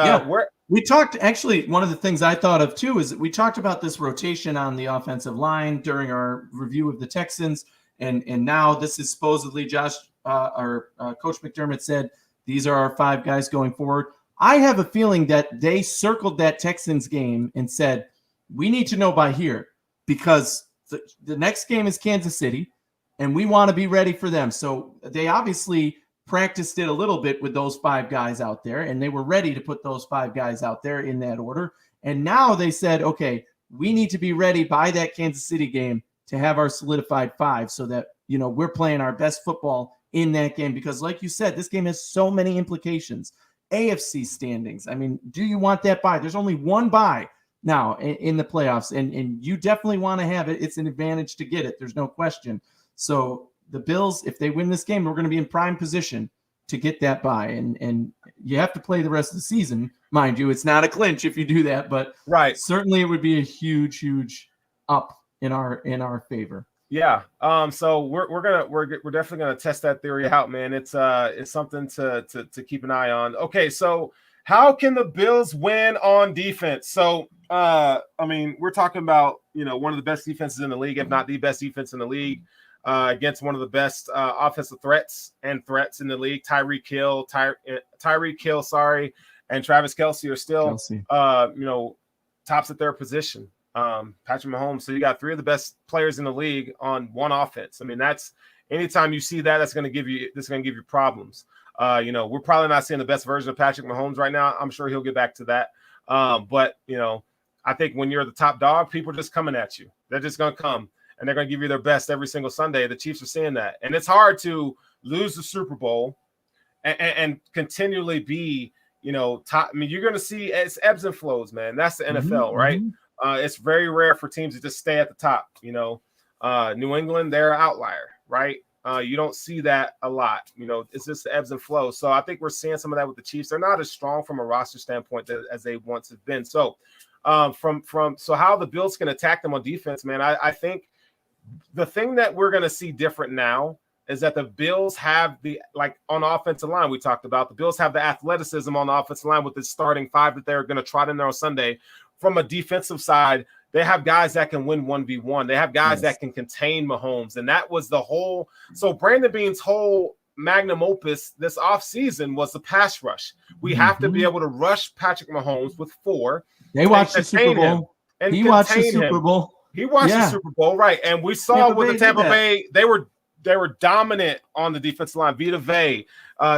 we talked, actually, one of the things I thought of too is we talked about this rotation on the offensive line during our review of the Texans. And now this is supposedly Coach McDermott said, these are our 5 guys going forward. I have a feeling that they circled that Texans game and said, we need to know by here because the next game is Kansas City and we want to be ready for them. So they obviously practiced it a little bit with those 5 guys out there, and they were ready to put those 5 guys out there in that order. And now they said, okay, we need to be ready by that Kansas City game to have our solidified 5 so that, we're playing our best football in that game. Because like you said, this game has so many implications. AFC standings. I mean, do you want that bye? There's only one bye now in the playoffs, and you definitely want to have it. It's an advantage to get it. There's no question. So the Bills, if they win this game, we're going to be in prime position to get that bye. And you have to play the rest of the season, mind you. It's not a clinch if you do that, but certainly it would be a huge, huge up in our favor. Yeah. So we're definitely gonna test that theory out, man. It's something to keep an eye on. Okay, so how can the Bills win on defense? So I mean, we're talking about one of the best defenses in the league, if not the best defense in the league, against one of the best offensive threats in the league. Tyreek Hill, and Travis Kelce are still tops at their position. Patrick Mahomes. So you got 3 of the best players in the league on one offense. I mean, that's anytime you see that, that's going to give you problems. We're probably not seeing the best version of Patrick Mahomes right now. I'm sure he'll get back to that. But I think when you're the top dog, people are just coming at you. They're just going to come and they're going to give you their best every single Sunday. The Chiefs are seeing that. And it's hard to lose the Super Bowl and continually be, top. I mean, you're going to see it's ebbs and flows, man. That's the NFL, right? It's very rare for teams to just stay at the top. New England, they're an outlier, right? You don't see that a lot. It's just the ebbs and flows. So I think we're seeing some of that with the Chiefs. They're not as strong from a roster standpoint as they once have been. So so how the Bills can attack them on defense, man, I think the thing that we're going to see different now is that the Bills have on the offensive line we talked about, the Bills have the athleticism on the offensive line with the starting 5 that they're going to trot in there on Sunday. From a defensive side, they have guys that can win 1v1. They have guys that can contain Mahomes. And that was the whole – so Brandon Beane's whole magnum opus this offseason was the pass rush. We have to be able to rush Patrick Mahomes with 4. They watched the Super Bowl. He watched the Super Bowl. He watched the Super Bowl, right. And we saw with the Tampa Bay, they were dominant on the defensive line. Vita Vea,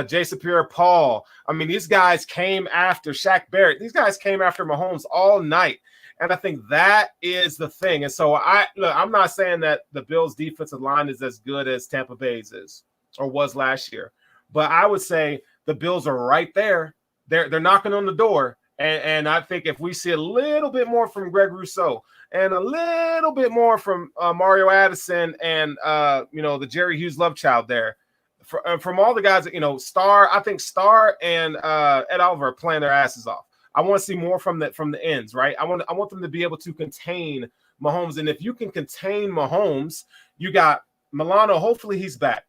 Jason Pierre-Paul. I mean, these guys came after Shaq Barrett. These guys came after Mahomes all night. And I think that is the thing. And so I'm not saying that the Bills' defensive line is as good as Tampa Bay's is or was last year. But I would say the Bills are right there. They're knocking on the door. And I think if we see a little bit more from Greg Rousseau and a little bit more from Mario Addison and, the Jerry Hughes love child there, from all the guys that, I think Starr and Ed Oliver are playing their asses off. I want to see more from the ends, right? I want them to be able to contain Mahomes. And if you can contain Mahomes, you got Milano. Hopefully he's back.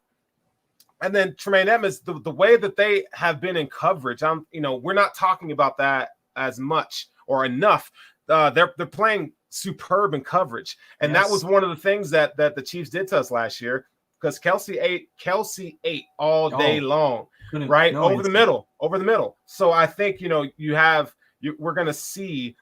And then Tremaine Edmonds, the way that they have been in coverage, we're not talking about that as much or enough. They're playing superb in coverage. And that was one of the things that the Chiefs did to us last year, because Kelce ate all day long, right? Over the middle. So I think, we're going to see,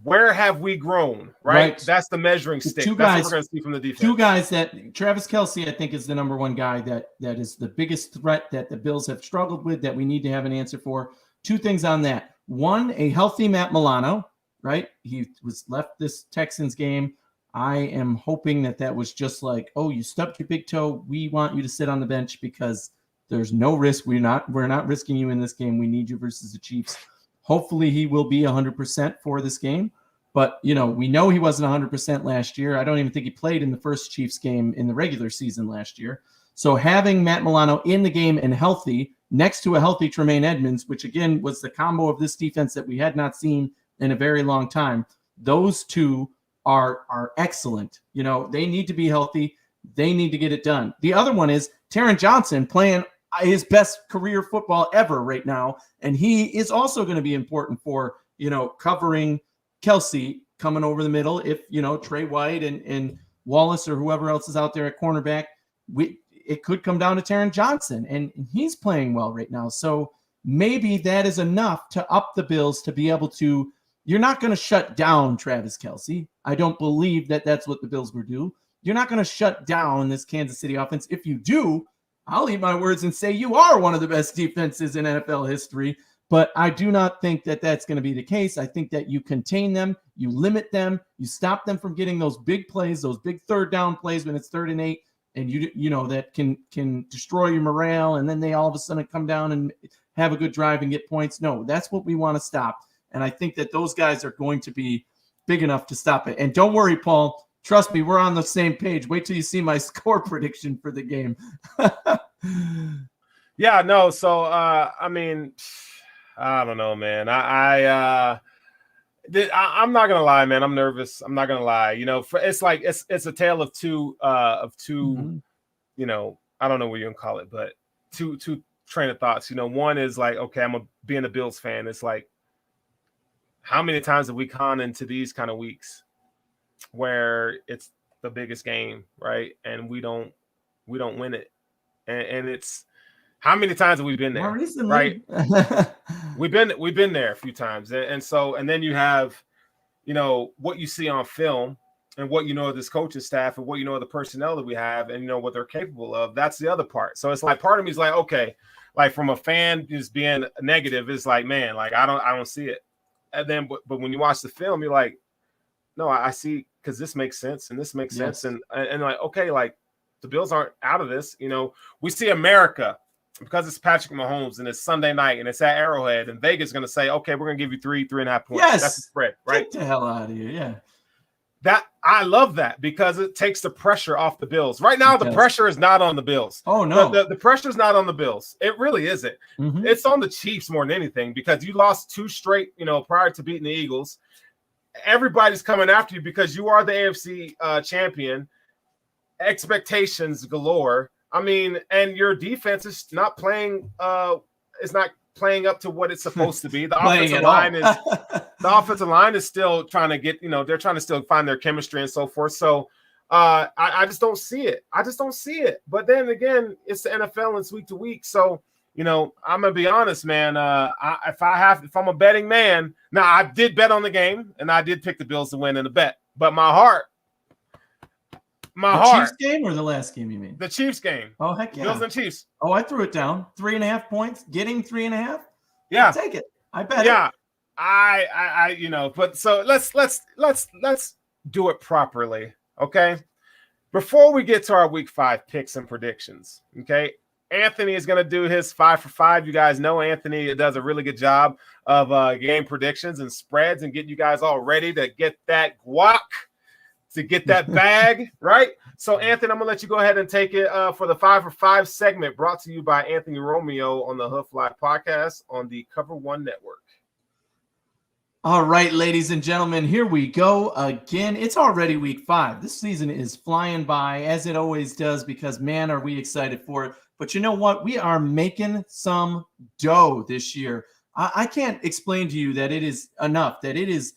where have we grown, right? That's the measuring stick. That's what we're going to see from the defense. 2 guys that Travis Kelce, I think, is the number 1 guy that is the biggest threat that the Bills have struggled with, that we need to have an answer for. 2 things on that. 1, a healthy Matt Milano, right? He was left this Texans game. I am hoping that was just like, oh, you stubbed your big toe. We want you to sit on the bench because there's no risk. We're not risking you in this game. We need you versus the Chiefs. Hopefully he will be 100% for this game. But, we know he wasn't 100% last year. I don't even think he played in the first Chiefs game in the regular season last year. So having Matt Milano in the game and healthy next to a healthy Tremaine Edmonds, which, again, was the combo of this defense that we had not seen in a very long time, those 2 are excellent. They need to be healthy. They need to get it done. The other one is Taron Johnson playing his best career football ever right now. And he is also going to be important for, covering Kelsey coming over the middle. If, Trey White and Wallace or whoever else is out there at cornerback, it could come down to Taron Johnson, and he's playing well right now. So maybe that is enough to up the Bills to be able to, you're not going to shut down Travis Kelsey. I don't believe that that's what the Bills will do. You're not going to shut down this Kansas City offense. If you do, I'll eat my words and say you are one of the best defenses in NFL history, but I do not think that that's going to be the case. I think that you contain them, you limit them, you stop them from getting those big plays, those big third down plays when it's 3rd and 8, and that can destroy your morale, and then they all of a sudden come down and have a good drive and get points. No, that's what we want to stop, and I think that those guys are going to be big enough to stop it. And don't worry, Paul. Trust me, we're on the same page. Wait till you see my score prediction for the game. Yeah, no. So, I mean, I don't know, man. I'm not gonna lie, man. I'm nervous. I'm not gonna lie. It's like it's a tale of two. Mm-hmm. I don't know what you can call it, but two train of thoughts. One is like, okay, being a Bills fan. It's like, how many times have we gone into these kind of weeks where it's the biggest game, right? And we don't win it. And it's, how many times have we been there? More recently. Right? we've been there a few times. And then you have, what you see on film and what of this coaching staff and what of the personnel that we have and what they're capable of. That's the other part. So it's like, part of me is like, okay, like from a fan just being negative, it's like, man, like I don't see it. And then but when you watch the film, you're like, no, I see, because this makes sense and this makes sense. And like, okay, like the Bills aren't out of this. We see America, because it's Patrick Mahomes and it's Sunday night and it's at Arrowhead, and Vegas is going to say, okay, we're going to give you 3.5 points. Yes. That's the spread, right? Get the hell out of here. Yeah. That I love that, because it takes the pressure off the Bills. Right now, the pressure is not on the Bills. Oh, no. The pressure is not on the Bills. It really isn't. Mm-hmm. It's on the Chiefs more than anything, because you lost 2 straight, prior to beating the Eagles. Everybody's coming after you because you are the AFC champion. Expectations galore. I mean, and your defense is not playing up to what it's supposed to be. The offensive line is still trying to get, they're trying to still find their chemistry and so forth. So I just don't see it. But then again, it's the NFL and it's week to week. So, I'm gonna be honest, man. If I'm a betting man, now I did bet on the game and I did pick the Bills to win in the bet, but my heart. Chiefs game or the last game, you mean? The Chiefs game. Oh, heck yeah. Bills and Chiefs. Oh, I threw it down. 3.5 points. Getting 3.5. Yeah. I'll take it. I bet. Yeah. But so let's do it properly. Okay. Before we get to our week 5 picks and predictions. Okay. Anthony is going to do his 5 for 5. You guys know Anthony does a really good job of game predictions and spreads and getting you guys all ready to get that guac, to get that bag, right? So, Anthony, I'm going to let you go ahead and take it for the 5 for 5 segment, brought to you by Anthony Romeo on the Hoof Live podcast on the Cover One Network. All right, ladies and gentlemen, here we go again. It's already week 5. This season is flying by, as it always does, because, man, are we excited for it. But you know what? We are making some dough this year. I can't explain to you that it is enough, that it is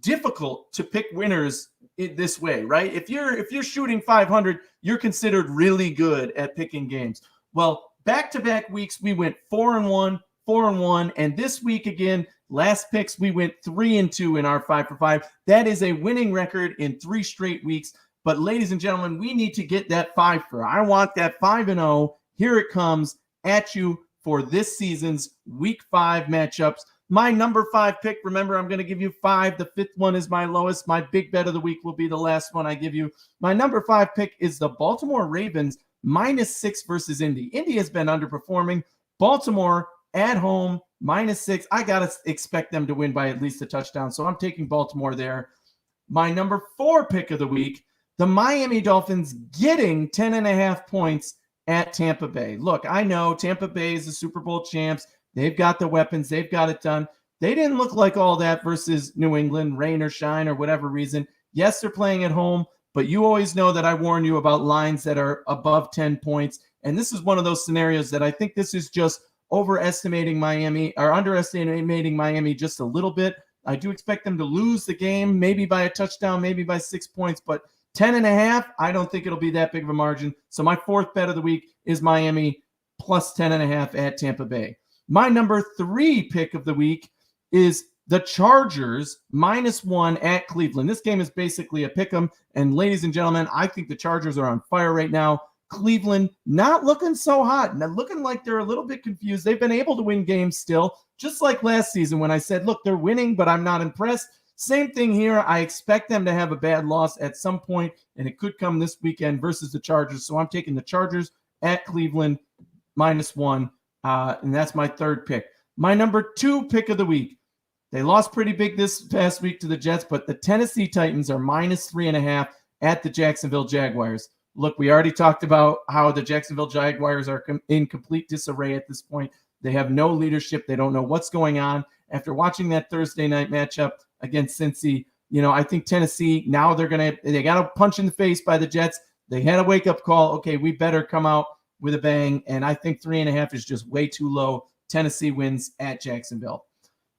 difficult to pick winners this way, right? If you're shooting 500, you're considered really good at picking games. Well, back-to-back weeks, we went 4-1, 4-1, and this week again, last picks, we went 3-2 in our 5 for 5. That is a winning record in 3 straight weeks. But ladies and gentlemen, we need to get that 5 for. I want that 5-0. Here it comes at you for this season's week 5 matchups. My number 5 pick, remember, I'm going to give you 5. The 5th one is my lowest. My big bet of the week will be the last one I give you. My number 5 pick is the Baltimore Ravens -6 versus Indy. Indy has been underperforming. Baltimore at home -6. I got to expect them to win by at least a touchdown, so I'm taking Baltimore there. My number 4 pick of the week, the Miami Dolphins getting 10.5 points at Tampa Bay. Look, I know Tampa Bay is the Super Bowl champs. They've got the weapons. They've got it done. They didn't look like all that versus New England, rain or shine or whatever reason. Yes, they're playing at home, but you always know that I warn you about lines that are above 10 points. And this is one of those scenarios that I think this is just overestimating Miami or underestimating Miami just a little bit. I do expect them to lose the game, maybe by a touchdown, maybe by 6 points, but 10.5, I don't think it'll be that big of a margin. So my fourth bet of the week is Miami plus 10.5 at Tampa Bay. My number 3 pick of the week is the Chargers -1 at Cleveland. This game is basically a pick 'em. And ladies and gentlemen, I think the Chargers are on fire right now. Cleveland not looking so hot, not looking like they're a little bit confused. They've been able to win games still, just like last season when I said, look, they're winning, but I'm not impressed. Same thing here. I expect them to have a bad loss at some point, and it could come this weekend versus the Chargers. So I'm taking the Chargers at Cleveland -1, and that's my third pick. My number 2 pick of the week. They lost pretty big this past week to the Jets, but the Tennessee Titans are -3.5 at the Jacksonville Jaguars. Look, we already talked about how the Jacksonville Jaguars are in complete disarray at this point. They have no leadership. They don't know what's going on. After watching that Thursday night matchup against Cincy, I think Tennessee, now they got a punch in the face by the Jets. They had a wake-up call. Okay, we better come out with a bang, and I think 3.5 is just way too low. Tennessee wins at Jacksonville.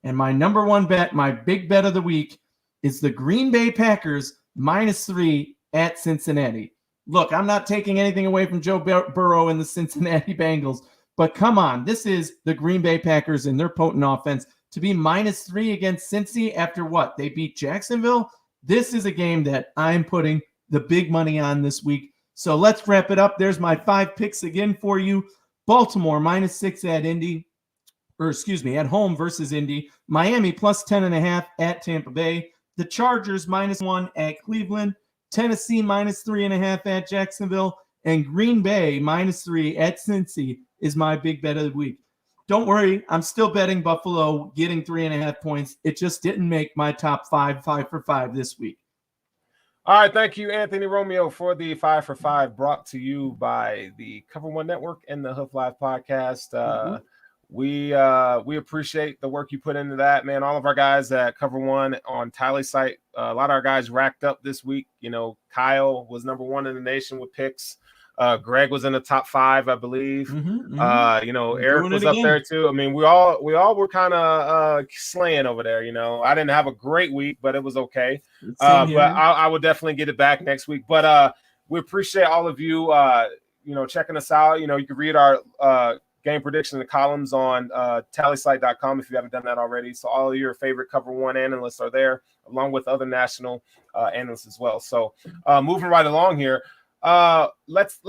And my number 1 bet, my big bet of the week, is the Green Bay Packers -3 at Cincinnati. Look, I'm not taking anything away from Joe Burrow and the Cincinnati Bengals, but come on, this is the Green Bay Packers and their potent offense. To be -3 against Cincy after what? They beat Jacksonville? This is a game that I'm putting the big money on this week. So let's wrap it up. There's my 5 picks again for you. Baltimore -6 at at home versus Indy. Miami plus 10.5 at Tampa Bay. The Chargers -1 at Cleveland. Tennessee -3.5 at Jacksonville, and Green Bay -3 at Cincy is my big bet of the week. Don't worry, I'm still betting Buffalo getting 3.5 points. It just didn't make my top 5 for 5 this week. All right, thank you, Anthony Romeo, for the 5 for 5 brought to you by the Cover One Network and the Hoof Live podcast. We appreciate the work you put into that, man. All of our guys at Cover One on Tally site, a lot of our guys racked up this week. Kyle was number 1 in the nation with picks. Greg was in the top 5, I believe. Eric was up there too. I mean, we all were kind of slaying over there. I didn't have a great week, but it was okay. But I would definitely get it back next week. But we appreciate all of you, checking us out. You can read our game prediction in the columns on tallysite.com if you haven't done that already. So all of your favorite Cover One analysts are there, along with other national analysts as well. So moving right along here, let's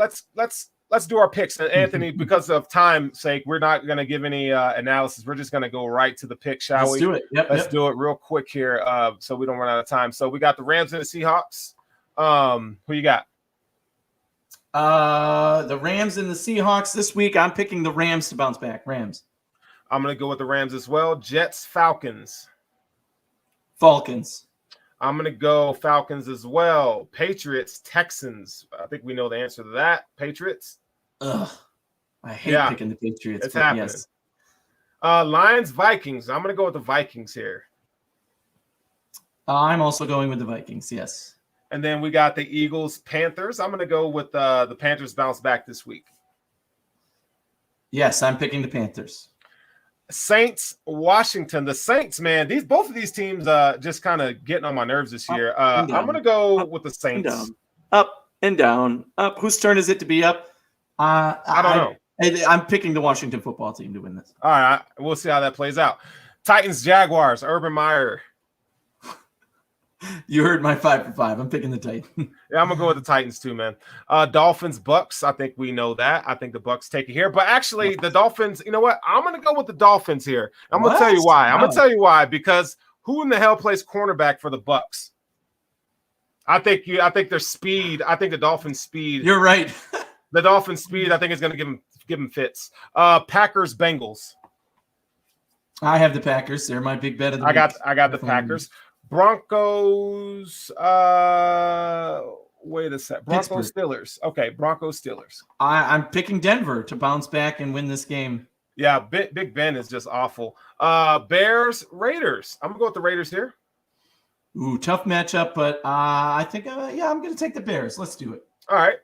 do our picks. And Anthony, because of time's sake, we're not going to give any analysis. We're just going to go right to the pick, shall we? Let's do it. Let's do it real quick here, so we don't run out of time. So we got the Rams and the Seahawks. Who you got? The Rams and the Seahawks this week. I'm picking the Rams to bounce back. Rams. I'm going to go with the Rams as well. Jets, Falcons. Falcons. I'm going to go Falcons as well. Patriots, Texans. I think we know the answer to that. Patriots. Ugh. I hate picking the Patriots. It's happening. Yes. Lions, Vikings. I'm going to go with the Vikings here. I'm also going with the Vikings, yes. And then we got the Eagles, Panthers. I'm going to go with the Panthers bounce back this week. Yes, I'm picking the Panthers. Saints, Washington. The Saints, man, both of these teams just kind of getting on my nerves this year. I'm going to go with the Saints. Up and down. Up. Whose turn is it to be up? I don't know. I'm picking the Washington football team to win this. All right. We'll see how that plays out. Titans, Jaguars, Urban Meyer. You heard my 5 for 5. I'm picking the Titans. Yeah, I'm gonna go with the Titans too, man. Dolphins, Bucks. I think we know that. I think the Bucks take it here. But actually, the Dolphins. You know what? I'm gonna go with the Dolphins here. I'm gonna tell you why. I'm gonna tell you why. Because who in the hell plays cornerback for the Bucks? I think their speed. I think the Dolphins' speed. You're right. The Dolphins' speed. I think is gonna give them fits. Packers, Bengals. I have the Packers. They're my big bet of the week. I got the Packers. Broncos, wait a sec. Broncos, Steelers. Okay, Broncos, Steelers. I'm picking Denver to bounce back and win this game. Yeah, Big Ben is just awful. Bears, Raiders. I'm going to go with the Raiders here. Ooh, tough matchup, but I think, I'm going to take the Bears. Let's do it. All right.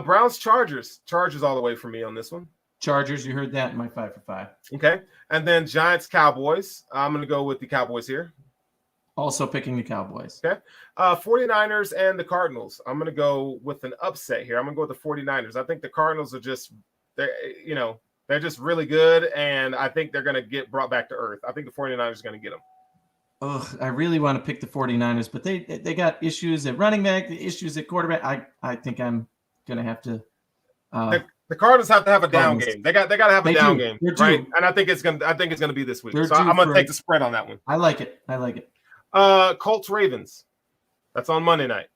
Browns, Chargers. Chargers all the way for me on this one. Chargers, you heard that in my 5 for 5. Okay. And then Giants, Cowboys. I'm going to go with the Cowboys here. Also picking the Cowboys. Okay. 49ers and the Cardinals. I'm going to go with an upset here. I'm going to go with the 49ers. I think the Cardinals are just, they're just really good, and I think they're going to get brought back to earth. I think the 49ers are going to get them. Ugh, I really want to pick the 49ers, but they got issues at running back, issues at quarterback. I think I'm going to have to. The Cardinals have to have a down game. They got to have a down game, right? And I think it's gonna be this week. So I'm gonna take the spread on that one. I like it. Colts, Ravens. That's on Monday night.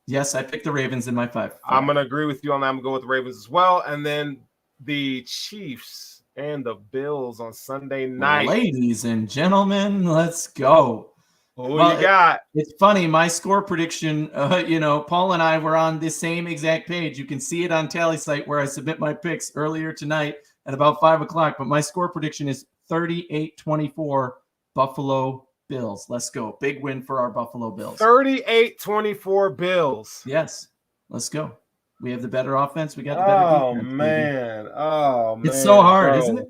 Yes, I picked the Ravens in my 5. I'm gonna agree with you on that. I'm gonna go with the Ravens as well, and then the Chiefs and the Bills on Sunday night. Ladies and gentlemen, let's go. Who you got? It's funny. My score prediction, Paul and I were on the same exact page. You can see it on Tally Site where I submit my picks earlier tonight at about 5 o'clock. But my score prediction is 38-24 Buffalo Bills. Let's go. Big win for our Buffalo Bills. 38-24 Bills. Yes. Let's go. We have the better offense. We got the better defense. Oh, man. It's so hard, isn't it?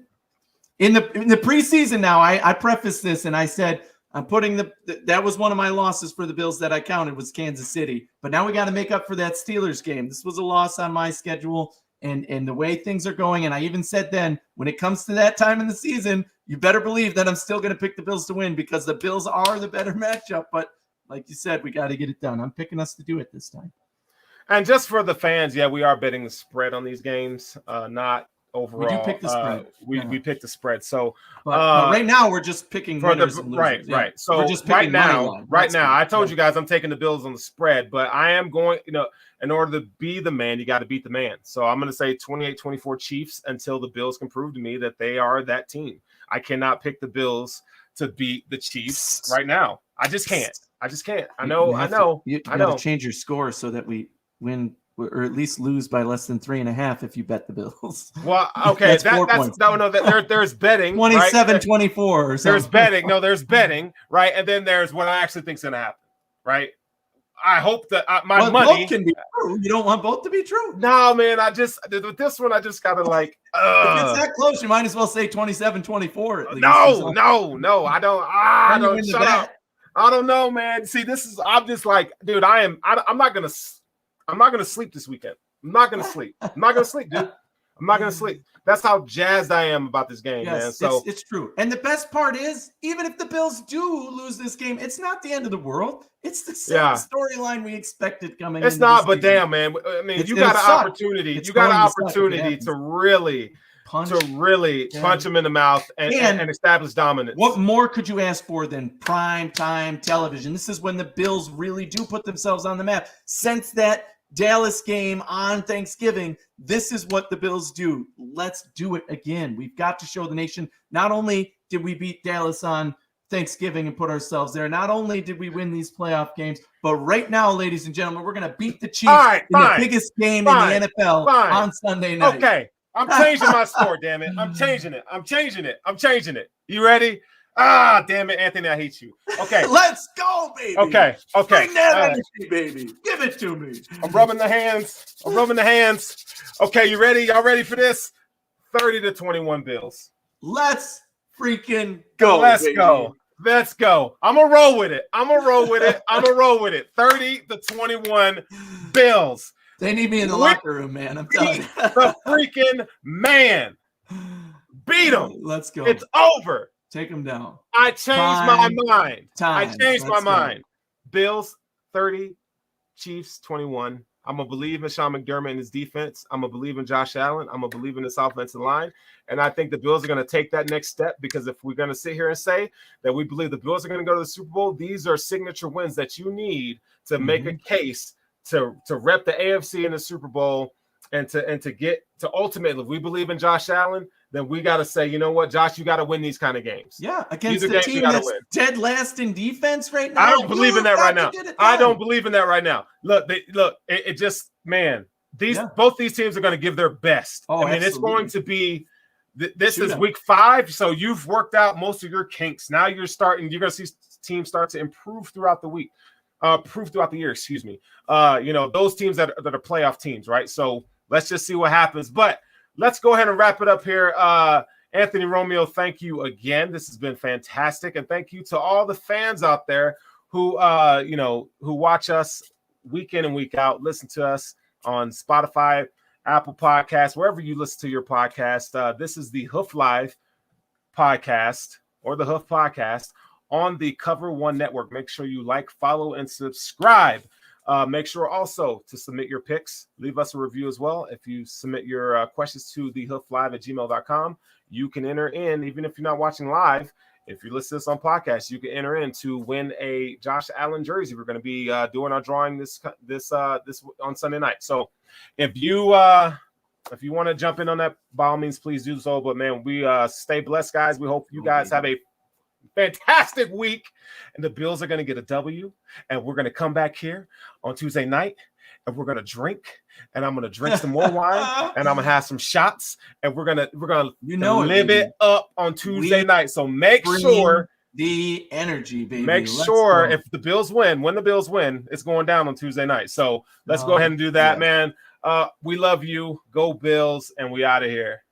In the preseason now, I prefaced this and I said, I'm putting that was one of my losses for the Bills that I counted was Kansas City. But now we got to make up for that Steelers game. This was a loss on my schedule and the way things are going. And I even said then, when it comes to that time in the season, you better believe that I'm still going to pick the Bills to win because the Bills are the better matchup. But like you said, we got to get it done. I'm picking us to do it this time. And just for the fans, we are betting the spread on these games, not overall. We do pick the spread. We pick the spread. So but right now we're just picking winners and losers. Right. So we're just picking right now, I told you guys I'm taking the Bills on the spread, but I am going, in order to be the man, you got to beat the man. So I'm going to say 28-24 Chiefs until the Bills can prove to me that they are that team. I cannot pick the Bills to beat the Chiefs right now. I just can't. I know. You got to change your score so that we win or at least lose by less than 3.5 if you bet the Bills. Well, okay, there's betting 27-24 or something. There's betting. No, there's betting, right? And then there's what I actually think's going to happen, right? I hope that my money both can be true. You don't want both to be true. No, man. With this one, I just gotta like. If it's that close, you might as well say 27-24 at least. No. I don't. Shut up. I don't know, man. See, I'm just like, dude. I'm not gonna sleep this weekend. I'm not gonna sleep, dude. I'm not gonna sleep. That's how jazzed I am about this game, man. So it's true. And the best part is, even if the Bills do lose this game, it's not the end of the world. It's the same storyline we expected coming. It's not, but damn, man. I mean, you got an opportunity. You got an opportunity to really punch them in the mouth and establish dominance. What more could you ask for than prime time television? This is when the Bills really do put themselves on the map. Since that Dallas game on Thanksgiving, this is what the Bills do. Let's do it again. We've got to show the nation, not only did we beat Dallas on Thanksgiving and put ourselves there, not only did we win these playoff games, but right now, ladies and gentlemen, we're going to beat the Chiefs the biggest game in the NFL on Sunday night. Okay, I'm changing my score, damn it. I'm changing it. You ready? Ah, damn it, Anthony, I hate you. Okay. Let's go, baby. Okay. Bring that energy, baby. Give it to me. I'm rubbing the hands. Okay, you ready? Y'all ready for this? 30-21 Bills. Let's freaking go. Let's go. I'm going to roll with it. 30-21 Bills. They need me in the locker room, man. I'm telling you. The freaking man. Beat them. Let's go. It's over. Take them down. I changed my mind. Bills 30, Chiefs 21. I'm going to believe in Sean McDermott and his defense. I'm going to believe in Josh Allen. I'm going to believe in this offensive line. And I think the Bills are going to take that next step, because if we're going to sit here and say that we believe the Bills are going to go to the Super Bowl, these are signature wins that you need to make a case to rep the AFC in the Super Bowl and to get to ultimately, if we believe in Josh Allen, then we got to say, you know what, Josh, you got to win these kind of games. Yeah, against the team that's dead last in defense right now. I don't believe in that right now. Look, it just, man, both these teams are going to give their best. Oh, I mean, it's going to be this is week 5, so you've worked out most of your kinks. Now you're going to teams start to improve throughout the week, improve throughout the year, excuse me. Those teams that are playoff teams, right? So let's just see what happens. But let's go ahead and wrap it up here. Anthony Romeo, thank you again. This has been fantastic. And thank you to all the fans out there who watch us week in and week out, listen to us on Spotify, Apple Podcasts, wherever you listen to your podcast. This is the Hoof Live podcast, or the Hoof podcast, on the Cover One Network. Make sure you like, follow, and subscribe. Make sure also to submit your picks. Leave us a review as well. If you submit your questions to thehooflive@gmail.com, you can enter in, even if you're not watching live. If you listen to this on podcast, you can enter in to win a Josh Allen jersey. We're going to be doing our drawing this on Sunday night. So if you want to jump in on that, by all means, please do so. But man, we stay blessed, guys. We hope you guys have a fantastic week, and the Bills are going to get a W, and we're going to come back here on Tuesday night, and we're going to drink, and I'm going to drink some more wine, and I'm going to have some shots, and we're going to live it up on Tuesday night. So make sure the energy, baby. Let's sure go. If the Bills win, when the Bills win, it's going down on Tuesday night. So let's go ahead and do that, man. We love you. Go Bills, and we out of here.